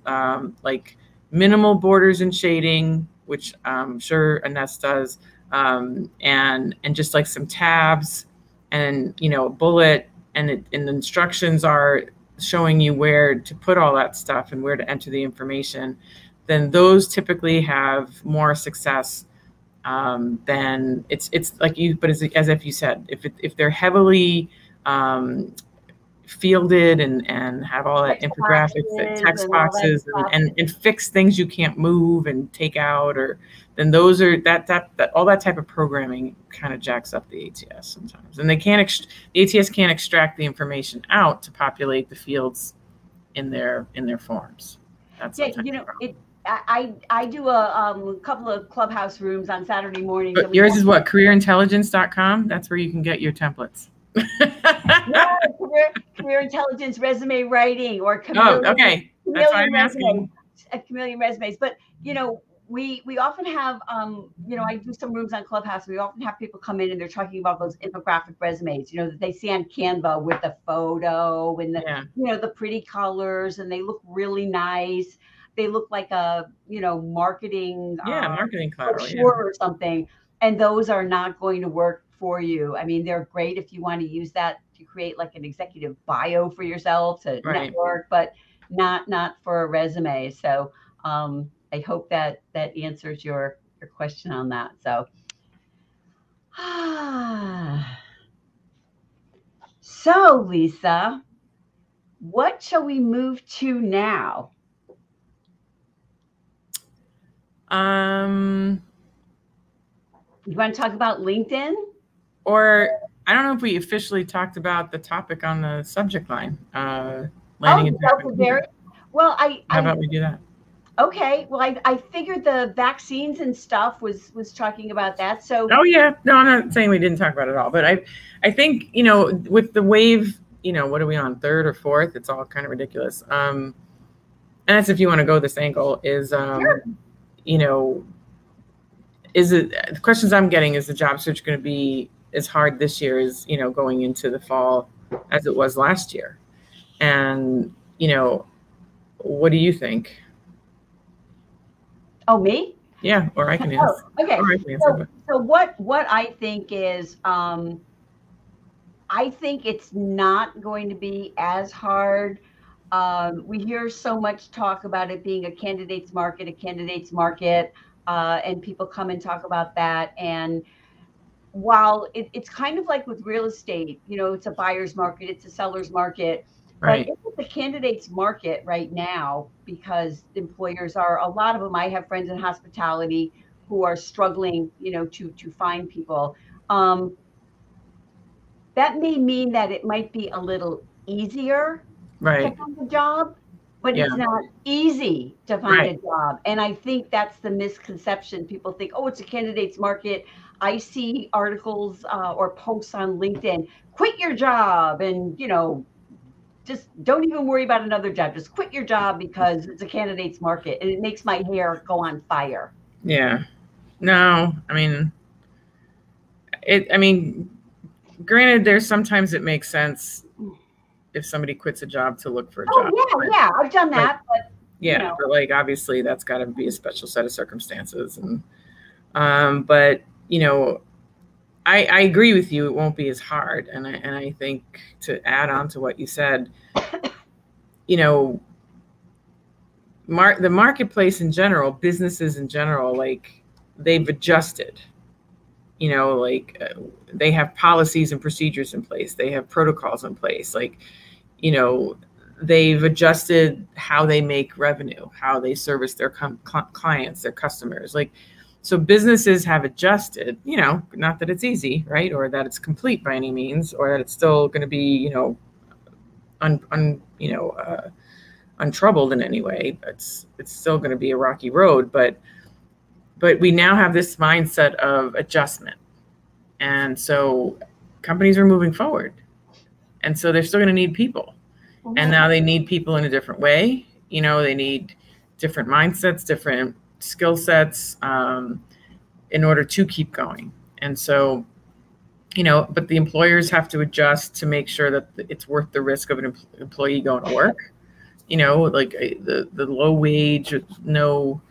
like minimal borders and shading, which I'm sure Annette does, and just like some tabs and, you know, a bullet, and the instructions are showing you where to put all that stuff and where to enter the information, then those typically have more success then it's like you, but as if you said, if they're heavily fielded and have all that text boxes infographics, that text and all that boxes, stuff. and fix things you can't move and take out, or then those are that all that type of programming kind of jacks up the ATS sometimes, and they can't the ATS can't extract the information out to populate the fields in their forms. That's Yeah, sometimes you the know, problem. I do a couple of Clubhouse rooms on Saturday mornings, and But we yours is what, careerintelligence.com? That's where you can get your templates. yeah, career intelligence resume writing, or Oh, okay. That's why chameleon I'm resumes, asking. chameleon resumes. But you know, we often have you know, I do some rooms on Clubhouse. We often have people come in and they're talking about those infographic resumes, you know, that they see on Canva with the photo and the, Yeah. you know, the pretty colors, and they look really nice. They look like a, you know, marketing Yeah, marketing collateral. Yeah. brochure or something, and those are not going to work for you. I mean, they're great if you want to use that to create like an executive bio for yourself to Right. network, but not for a resume. So I hope that answers your question on that. So so Lisa, what shall we move to now? You want to talk about LinkedIn? Or I don't know if we officially talked about the topic on the subject line. Oh, Landing a job in very Canada. well. How about we do that? Okay. Well, I figured the vaccines and stuff was talking about that. So Oh yeah, no, I'm not saying we didn't talk about it at all, but I think, you know, with the wave, you know, what are we on, third or fourth? It's all kind of ridiculous. And that's if you want to go this angle is, sure. you know, is it, the questions I'm getting, is the job search going to be as hard this year as, you know, going into the fall as it was last year? And, you know, what do you think? Oh, me? Yeah, or I can answer. Oh, okay. Or I can answer. So what I think is, I think it's not going to be as hard. We hear so much talk about it being a candidate's market, and people come and talk about that. And while it's kind of like with real estate, it's a buyer's market, it's a seller's market, but Right. it's a candidate's market right now because employers are, a lot of them, I have friends in hospitality who are struggling, to find people. Um, that may mean that it might be a little easier to Right. find a job, but Yeah. it's not easy to find Right. a job. And I think that's the misconception. People think, oh, it's a candidate's market. I see articles or posts on LinkedIn, quit your job and, just don't even worry about another job. Just quit your job because it's a candidate's market. And it makes my hair go on fire. Yeah. No, I mean, granted, there's sometimes it makes sense if somebody quits a job to look for a job. Yeah, I've done that. But, but like, obviously that's got to be a special set of circumstances. And, but, I agree with you. It won't be as hard. And I think, to add on to what you said, the marketplace in general, businesses in general, like, they've adjusted. They have policies and procedures in place. They have protocols in place. Like, they've adjusted how they make revenue, how they service their clients, their customers. Like, so businesses have adjusted, not that it's easy, right? Or that it's complete by any means, or that it's still going to be, untroubled in any way. It's still going to be a rocky road, but we now have this mindset of adjustment. And so companies are moving forward. And so they're still going to need people. Mm-hmm. And now they need people in a different way. They need different mindsets, different skill sets, in order to keep going. And so, but the employers have to adjust to make sure that it's worth the risk of an employee going to work. Like the low wage, no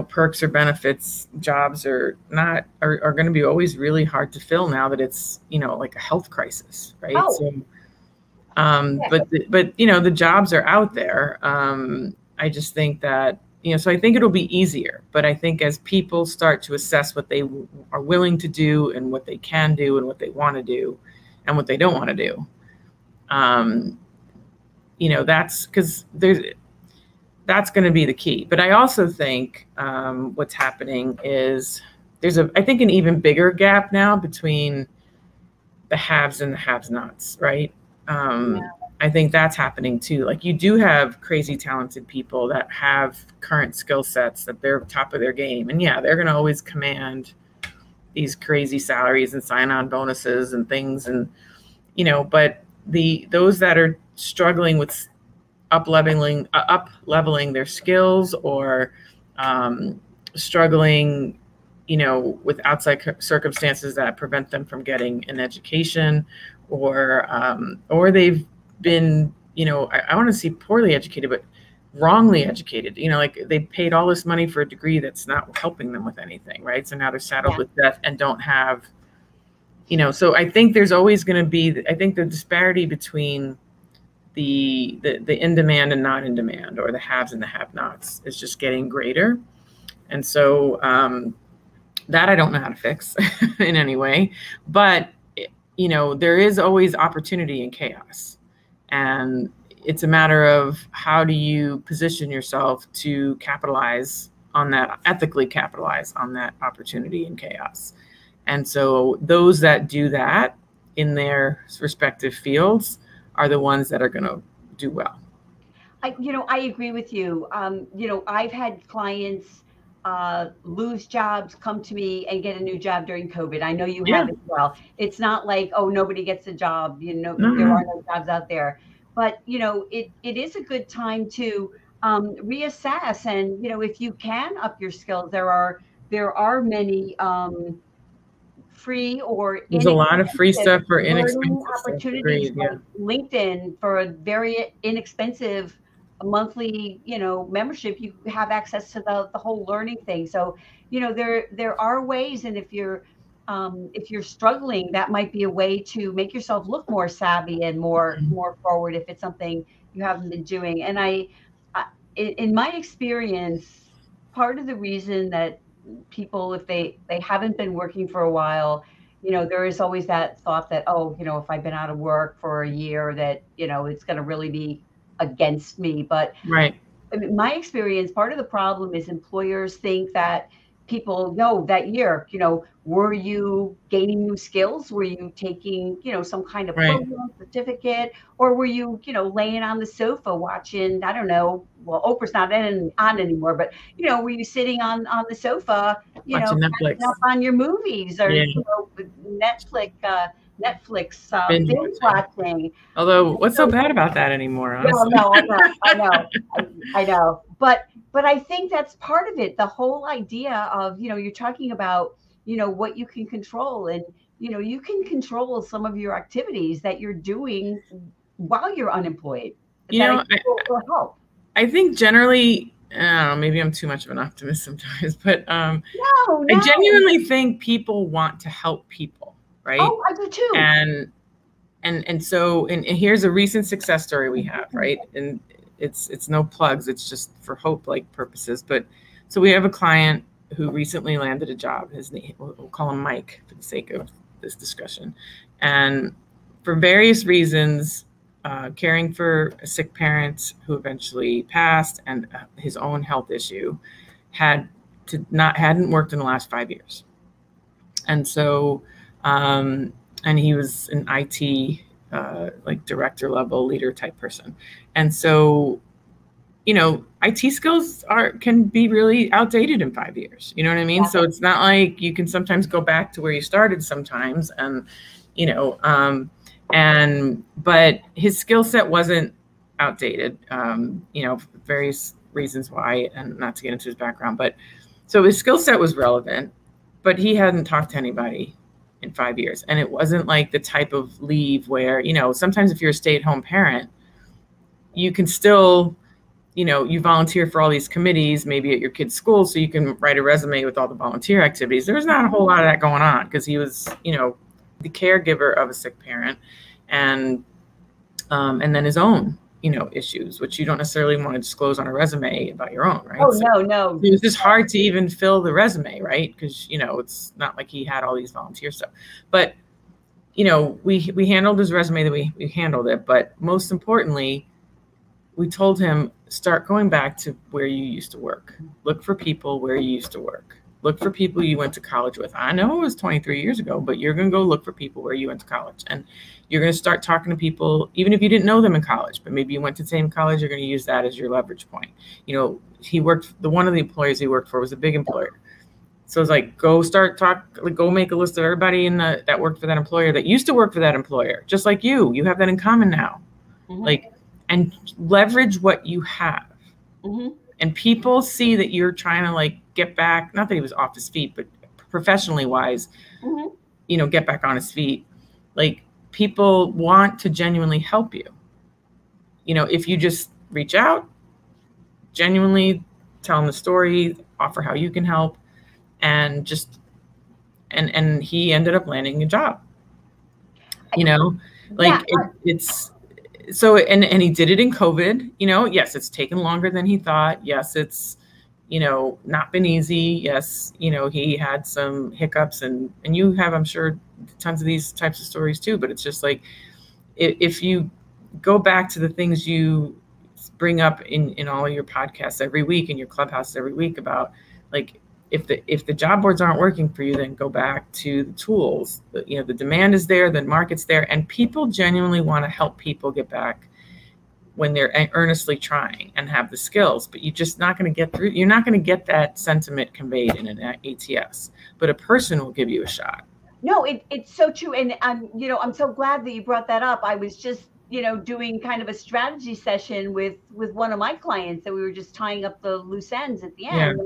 perks or benefits jobs are going to be always really hard to fill now that it's, like a health crisis, right? Oh. So, but the jobs are out there. I just think that, so I think it'll be easier, but I think as people start to assess what they are willing to do and what they can do and what they want to do and what they don't want to do, that's because that's going to be the key. But I also think what's happening is there's I think an even bigger gap now between the haves and the have-nots, right? I think that's happening too. Like, you do have crazy talented people that have current skill sets, that they're top of their game. And yeah, they're going to always command these crazy salaries and sign-on bonuses and things. And, but those that are struggling with up leveling their skills, or struggling, with outside circumstances that prevent them from getting an education, or they've been, I want to see poorly educated, but wrongly educated, like they paid all this money for a degree that's not helping them with anything, right? So now they're saddled with debt and don't have, so I think there's always going to be, I think the disparity between the in demand and not in demand, or the haves and the have-nots, is just getting greater. And so that I don't know how to fix in any way, but there is always opportunity in chaos. And it's a matter of how do you position yourself to capitalize on that, ethically capitalize on that opportunity in chaos. And so those that do that in their respective fields are the ones that are going to do well. I agree with you. I've had clients lose jobs, come to me and get a new job during COVID. I know you have as well. It's not like, oh, nobody gets a job, there are no jobs out there. But, it is a good time to reassess. And, if you can up your skills, there are many free or there's a lot of free stuff for inexpensive opportunities, like LinkedIn, for a very inexpensive a monthly, membership, you have access to the whole learning thing. So, there are ways. And if you're struggling, that might be a way to make yourself look more savvy and more forward if it's something you haven't been doing. And in my experience, part of the reason that people, if they haven't been working for a while, there is always that thought that, oh, if I've been out of work for a year, that, it's going to really be against me. But Right. in my experience, part of the problem is employers think that people know that year, were you gaining new skills? Were you taking, some kind of Right. program, certificate, or were you, laying on the sofa watching, I don't know, well, Oprah's not on anymore, but, were you sitting on the sofa, Watching Netflix. up on your movies, or, Yeah. Netflix Binge binge watching. Although, what's so bad about that anymore, honestly? No, I know. But I think that's part of it. The whole idea of, you're talking about, what you can control, and, you can control some of your activities that you're doing while you're unemployed. I think generally, maybe I'm too much of an optimist sometimes, but No. I genuinely think people want to help people, right? Oh, I do too. And so here's a recent success story we have, right? And it's no plugs, it's just for hope like purposes. But so we have a client who recently landed a job. His name, we'll call him Mike for the sake of this discussion. And for various reasons, caring for a sick parent who eventually passed, and his own health issue, hadn't worked in the last 5 years. And so, and he was an IT, like director level leader type person. And so, IT skills can be really outdated in 5 years. You know what I mean? Yeah. So it's not like you can sometimes go back to where you started sometimes, and, but his skill set wasn't outdated, various reasons why, and not to get into his background, but so his skill set was relevant, but he hadn't talked to anybody in 5 years. And it wasn't like the type of leave where, sometimes if you're a stay-at-home parent, you can still, you volunteer for all these committees, maybe at your kid's school, so you can write a resume with all the volunteer activities. There was not a whole lot of that going on because he was, the caregiver of a sick parent, and then his own, issues, which you don't necessarily want to disclose on a resume about your own, right? Oh, so no. It was just hard to even fill the resume, right? Because, it's not like he had all these volunteer stuff. But, we handled his resume the way we handled it. But most importantly, we told him, start going back to where you used to work. Look for people where you used to work. Look for people you went to college with. I know it was 23 years ago, but you're going to go look for people where you went to college. And you're going to start talking to people, even if you didn't know them in college, but maybe you went to the same college, you're going to use that as your leverage point. One of the employers he worked for was a big employer. So it's like, go make a list of everybody that worked for that employer that used to work for that employer, just like you have that in common now. Mm-hmm. And leverage what you have. Mm-hmm. And people see that you're trying to get back, not that he was off his feet, but professionally wise, mm-hmm. Get back on his feet. People want to genuinely help you. If you just reach out, genuinely tell them the story, offer how you can help, and and he ended up landing a job. It's so, and he did it in COVID. Yes, it's taken longer than he thought. Yes, it's not been easy. Yes, he had some hiccups, and you have, I'm sure, tons of these types of stories too. But it's just if you go back to the things you bring up in all of your podcasts every week, in your Clubhouse every week, about if the job boards aren't working for you, then go back to the tools. The demand is there, the market's there, and people genuinely want to help people get back when they're earnestly trying and have the skills. But you're just not going to get through. You're not going to get that sentiment conveyed in an ATS, but a person will give you a shot. No, it's so true. And I'm so glad that you brought that up. I was just, doing kind of a strategy session with one of my clients, that we were just tying up the loose ends at the end.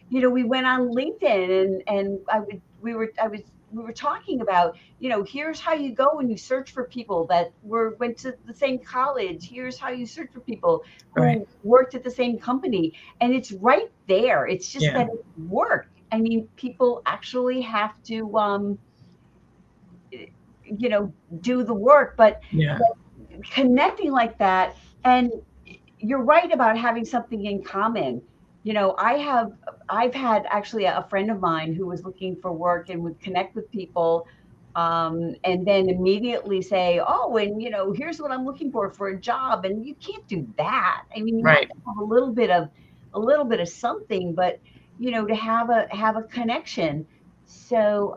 Yeah. And, we went on LinkedIn, and I was we were talking about, here's how you go when you search for people that went to the same college. Here's how you search for people who worked at the same company. And it's right there. It's just that it's work. I mean, people actually have to, do the work, but connecting like that. And you're right about having something in common. I've had actually a friend of mine who was looking for work and would connect with people, and then immediately say, oh, and here's what I'm looking for a job. And you can't do that. I mean, you have to have a little bit of something, but to have a connection. So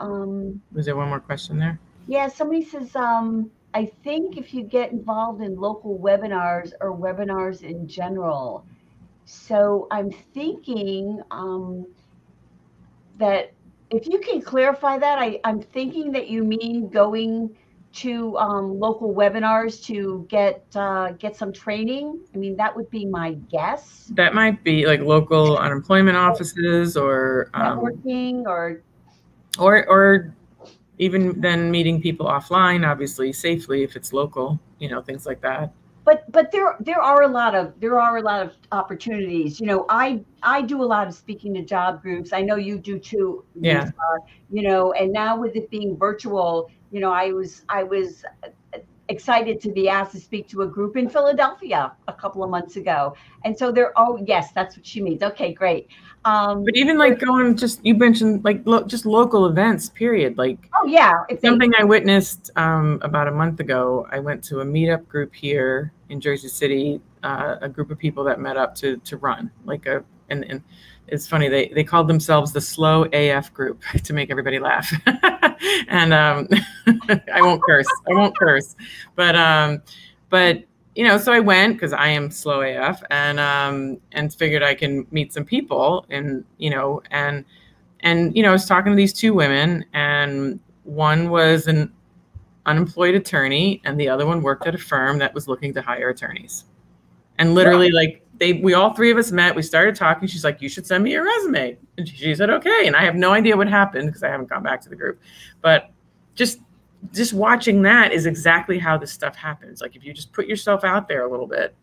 was there one more question there? Yeah, somebody says, I think if you get involved in local webinars or webinars in general. So I'm thinking that if you can clarify that, I'm thinking that you mean going to local webinars to get some training. I mean, that would be my guess. That might be like local unemployment offices or networking or even then meeting people offline, obviously safely if it's local, things like that. But there are a lot of opportunities. I do a lot of speaking to job groups. I know you do too. Yeah. And now with it being virtual, I was excited to be asked to speak to a group in Philadelphia a couple of months ago. And so yes, that's what she means. Okay, great. But even like you mentioned like just local events, period. Like, oh yeah, something I witnessed about a month ago. I went to a meetup group here in Jersey City, a group of people that met up to run and it's funny, they called themselves the Slow AF group to make everybody laugh. And I won't curse, but so I went because I am slow AF and figured I can meet some people and I was talking to these two women, and one was an unemployed attorney and the other one worked at a firm that was looking to hire attorneys. And literally we all three of us met, we started talking. She's like, you should send me your resume. And she said, okay. And I have no idea what happened because I haven't gone back to the group, but just watching that is exactly how this stuff happens. Like if you just put yourself out there a little bit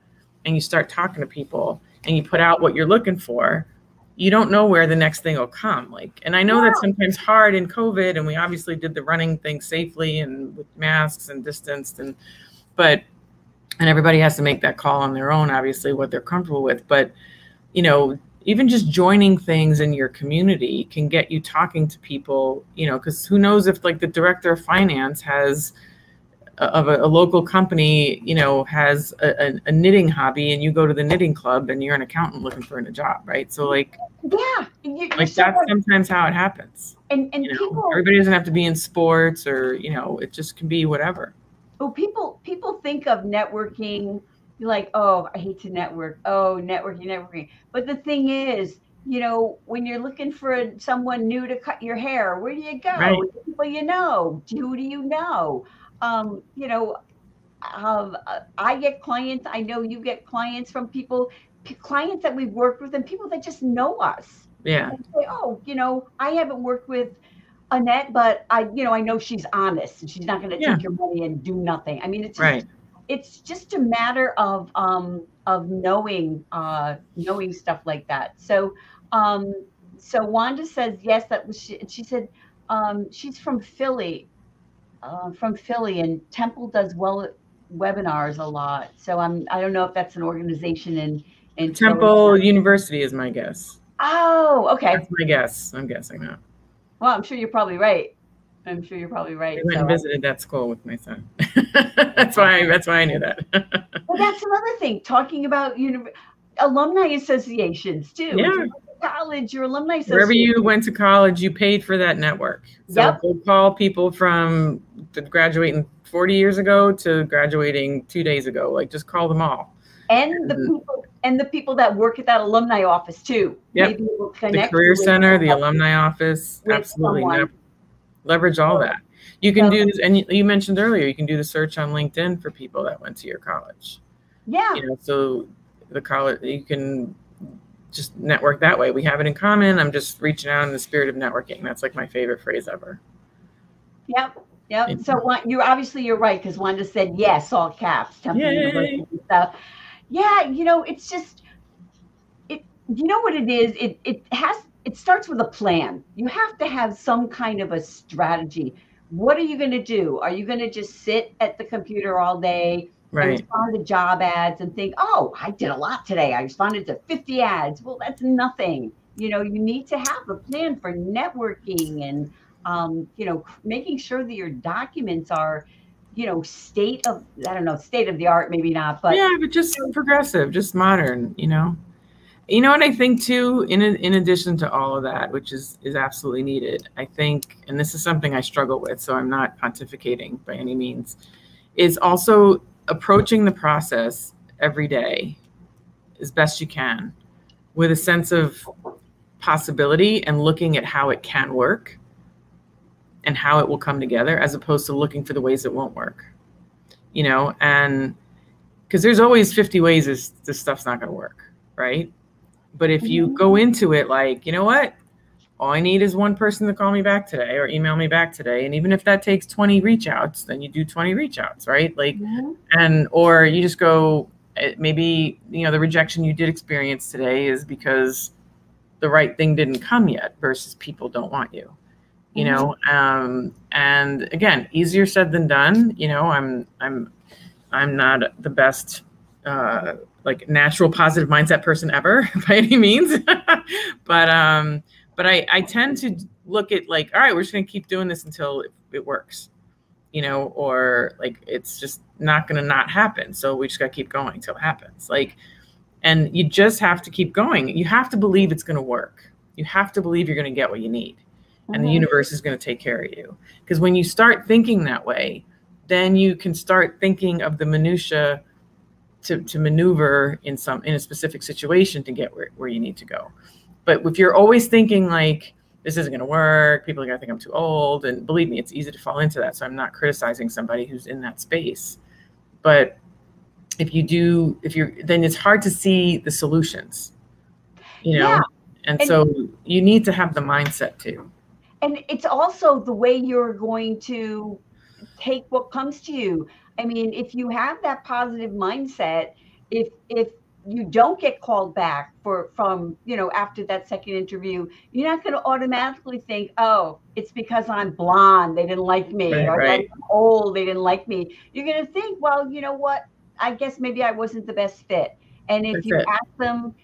and you start talking to people and you put out what you're looking for, you don't know where the next thing will come. And I know that's sometimes hard in COVID, and we obviously did the running thing safely and with masks and distanced, and everybody has to make that call on their own, obviously, what they're comfortable with. But, even just joining things in your community can get you talking to people, because who knows if like the director of finance of a local company, has a knitting hobby, and you go to the knitting club and you're an accountant looking for a job, right? So that's sometimes how it happens. And people, everybody doesn't have to be in sports or, it just can be whatever. Well, people think of networking, you're like, oh, I hate to network. Oh, networking. But the thing is, when you're looking for someone new to cut your hair, where do you go? Right. People who do you know? I get clients. I know you get clients from clients that we've worked with and people that just know us. Yeah. And say, oh, I haven't worked with Annette, but I know she's honest and she's not going to take your money and do nothing. I mean, it's just a matter of knowing stuff like that. So Wanda says yes, that was she said she's from Philly, and Temple does webinars a lot. So I don't know if that's an organization in Temple University is my guess. Oh, okay. That's my guess. I'm guessing that. Well, I'm sure you're probably right. I went and visited that school with my son. That's why I knew that. Well, that's another thing. Talking about alumni associations too. Yeah. College, your alumni association. Wherever you went to college, you paid for that network. So go call people from graduating 40 years ago to graduating 2 days ago. Like just call them all. And the people that work at that alumni office too. Yep. The career center, the alumni office. Absolutely. Leverage all that. You can do this, and you mentioned earlier, you can do the search on LinkedIn for people that went to your college. Yeah. So the college, you can just network that way. We have it in common. I'm just reaching out in the spirit of networking. That's like my favorite phrase ever. Yep. So you're right, because Wanda said yes, all caps, Temple University stuff. Yeah, it's just you know what it is? It starts with a plan. You have to have some kind of a strategy. What are you going to do? Are you going to just sit at the computer all day and respond to job ads and think, oh, I did a lot today. I responded to 50 ads. Well, that's nothing. You need to have a plan for networking and, making sure that your documents are, state of the art, maybe not, but but just progressive, just modern, You know what I think too, in addition to all of that, which is absolutely needed, I think, and this is something I struggle with, so I'm not pontificating by any means, is also approaching the process every day as best you can with a sense of possibility and looking at how it can work and how it will come together, as opposed to looking for the ways it won't work, and because there's always 50 ways this stuff's not going to work, right? But if you go into it like, you know what, all I need is one person to call me back today or email me back today. And even if that takes 20 reach outs, then you do 20 reach outs, right? Like, or you just go, maybe, the rejection you did experience today is because the right thing didn't come yet versus people don't want you, and again, easier said than done. I'm not the best, like natural positive mindset person ever by any means. but I tend to look at like, all right, we're just going to keep doing this until it works, or like, it's just not going to not happen. So we just got to keep going until it happens. Like, and you just have to keep going. You have to believe it's going to work. You have to believe you're going to get what you need and the universe is going to take care of you. Because when you start thinking that way, then you can start thinking of the minutia to maneuver in a specific situation to get where you need to go. But if you're always thinking like, this isn't going to work, people are going to think I'm too old, and believe me, it's easy to fall into that. So I'm not criticizing somebody who's in that space. But then it's hard to see the solutions, and so you need to have the mindset too. And it's also the way you're going to take what comes to you. I mean, if you have that positive mindset, if you don't get called back from after that second interview, you're not going to automatically think, oh, it's because I'm blonde, they didn't like me, or I'm old, they didn't like me. You're going to think, well, you know what, I guess maybe I wasn't the best fit. And if you ask them,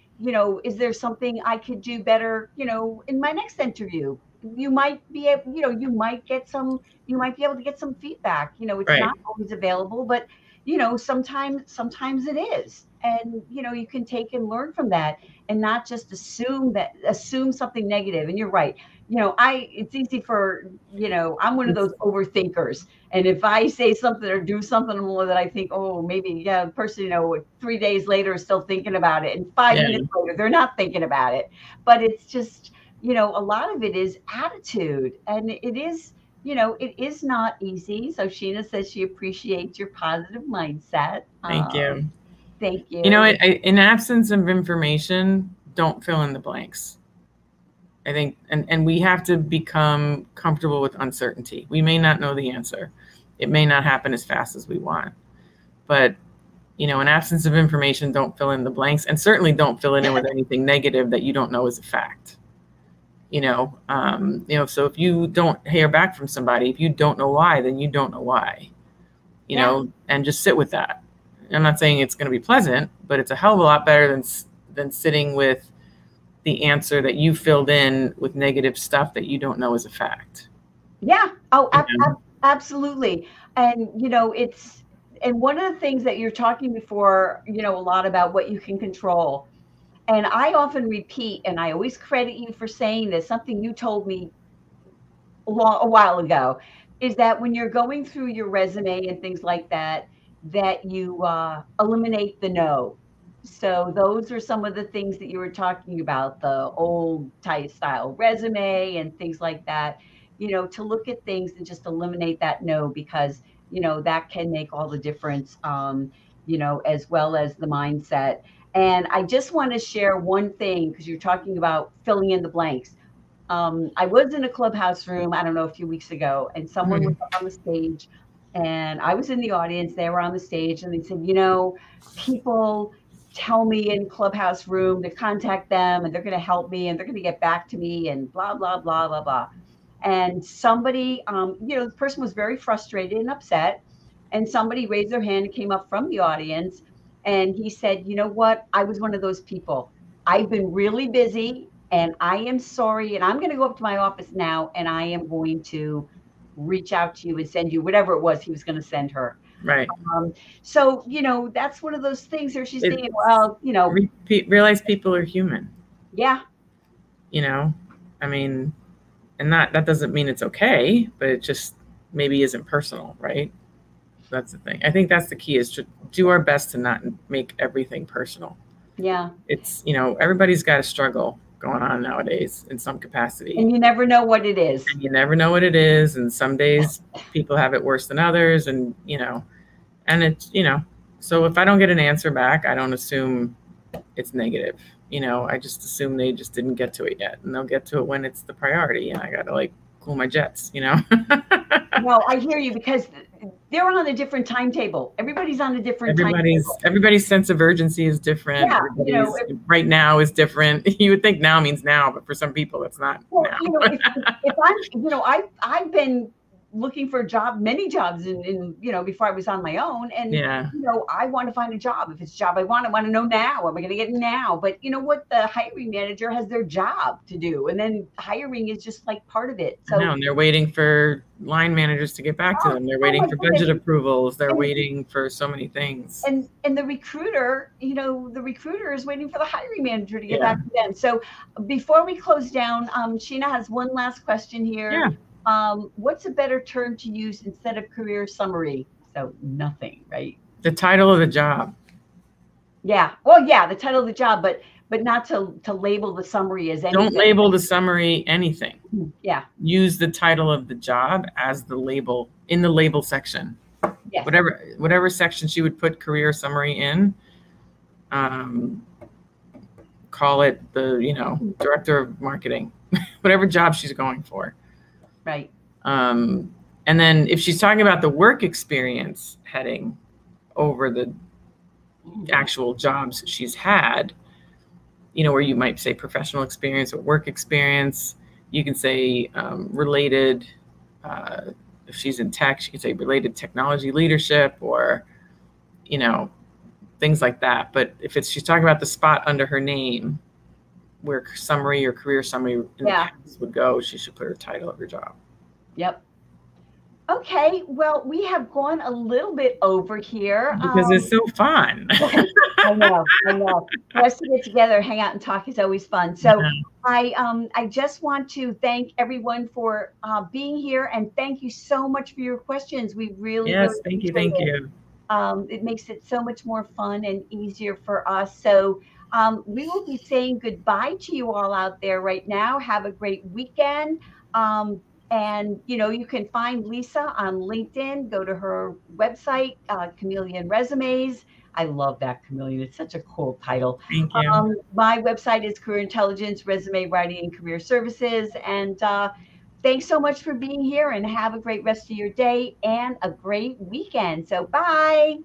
is there something I could do better, in my next interview, you might be able, you might be able to get some feedback. It's not always available, but sometimes it is. And you can take and learn from that and not just assume something negative. And you're right. It's easy for, I'm one of those overthinkers. And if I say something or do something more that I think, oh, maybe, the person, 3 days later is still thinking about it. And 5 minutes later, they're not thinking about it. But it's just, a lot of it is attitude, and it is, it is not easy. So Sheena says she appreciates your positive mindset. Thank you. Thank you. In absence of information, don't fill in the blanks. I think, and we have to become comfortable with uncertainty. We may not know the answer. It may not happen as fast as we want, but in absence of information, don't fill in the blanks, and certainly don't fill it in with anything negative that you don't know is a fact. So if you don't hear back from somebody, if you don't know why, then you don't know why, and just sit with that. I'm not saying it's going to be pleasant, but it's a hell of a lot better than sitting with the answer that you filled in with negative stuff that you don't know is a fact. Yeah. Oh, absolutely. And, and one of the things that you're talking before, a lot about what you can control. And I often repeat, and I always credit you for saying this, something you told me a while ago, is that when you're going through your resume and things like that, that you eliminate the no. So those are some of the things that you were talking about, the old type style resume and things like that, to look at things and just eliminate that no, because, that can make all the difference, as well as the mindset. And I just want to share one thing, because you're talking about filling in the blanks. I was in a Clubhouse room, I don't know, a few weeks ago, and someone was up on the stage, and I was in the audience. They were on the stage, and they said, people tell me in Clubhouse room to contact them, and they're going to help me, and they're going to get back to me, and blah, blah, blah, blah, blah. And somebody, the person was very frustrated and upset, and somebody raised their hand and came up from the audience, and he said, you know what? I was one of those people. I've been really busy, and I am sorry, and I'm going to go up to my office now, and I am going to reach out to you and send you whatever it was he was going to send her. Right. So, that's one of those things where she's thinking, well, realize people are human. Yeah. I mean, and that doesn't mean it's okay, but it just maybe isn't personal, right? That's the thing. I think that's the key, is to do our best to not make everything personal. Yeah. It's, everybody's got a struggle going on nowadays in some capacity. And you never know what it is. And you never know what it is. And some days people have it worse than others. And, and it's, so if I don't get an answer back, I don't assume it's negative. I just assume they just didn't get to it yet. And they'll get to it when it's the priority. And I got to cool my jets, Well, I hear you, because they're on a different timetable. Everybody's on a different timetable. Everybody's sense of urgency is different. Yeah, right now is different. You would think now means now, but for some people it's not. Well, now. if I've been looking for many jobs in before I was on my own, and I want to find a job. If it's a job I want to know now. Am I going to get it now? But you know what? The hiring manager has their job to do, and then hiring is just part of it. So, and they're waiting for line managers to get back to them. They're waiting for budget approvals. They're waiting for so many things. And the recruiter, the recruiter is waiting for the hiring manager to get back to them. So before we close down, Sheena has one last question here. Yeah. What's a better term to use instead of career summary? So nothing, right? The title of the job. Yeah. Well, yeah, the title of the job, but not to label the summary as anything. Don't label the summary anything. Yeah. Use the title of the job as the label in the label section. Yes. Whatever section she would put career summary in, call it the, director of marketing, whatever job she's going for. Right. And then if she's talking about the work experience heading over the actual jobs she's had, where you might say professional experience or work experience, you can say related, if she's in tech, she could say related technology leadership, or, things like that. But if she's talking about the spot under her name where summary or career summary would go, she should put her title of her job. Yep. Okay, well, we have gone a little bit over here. Because it's so fun. I know. For us to get together, hang out and talk is always fun. So I just want to thank everyone for being here, and thank you so much for your questions. We really thank you. It makes it so much more fun and easier for us. So we will be saying goodbye to you all out there right now. Have a great weekend. And, you can find Lisa on LinkedIn. Go to her website, Chameleon Resumes. I love that, Chameleon. It's such a cool title. Thank you. My website is Career Intelligence, Resume Writing, and Career Services. And thanks so much for being here, and have a great rest of your day and a great weekend. So bye.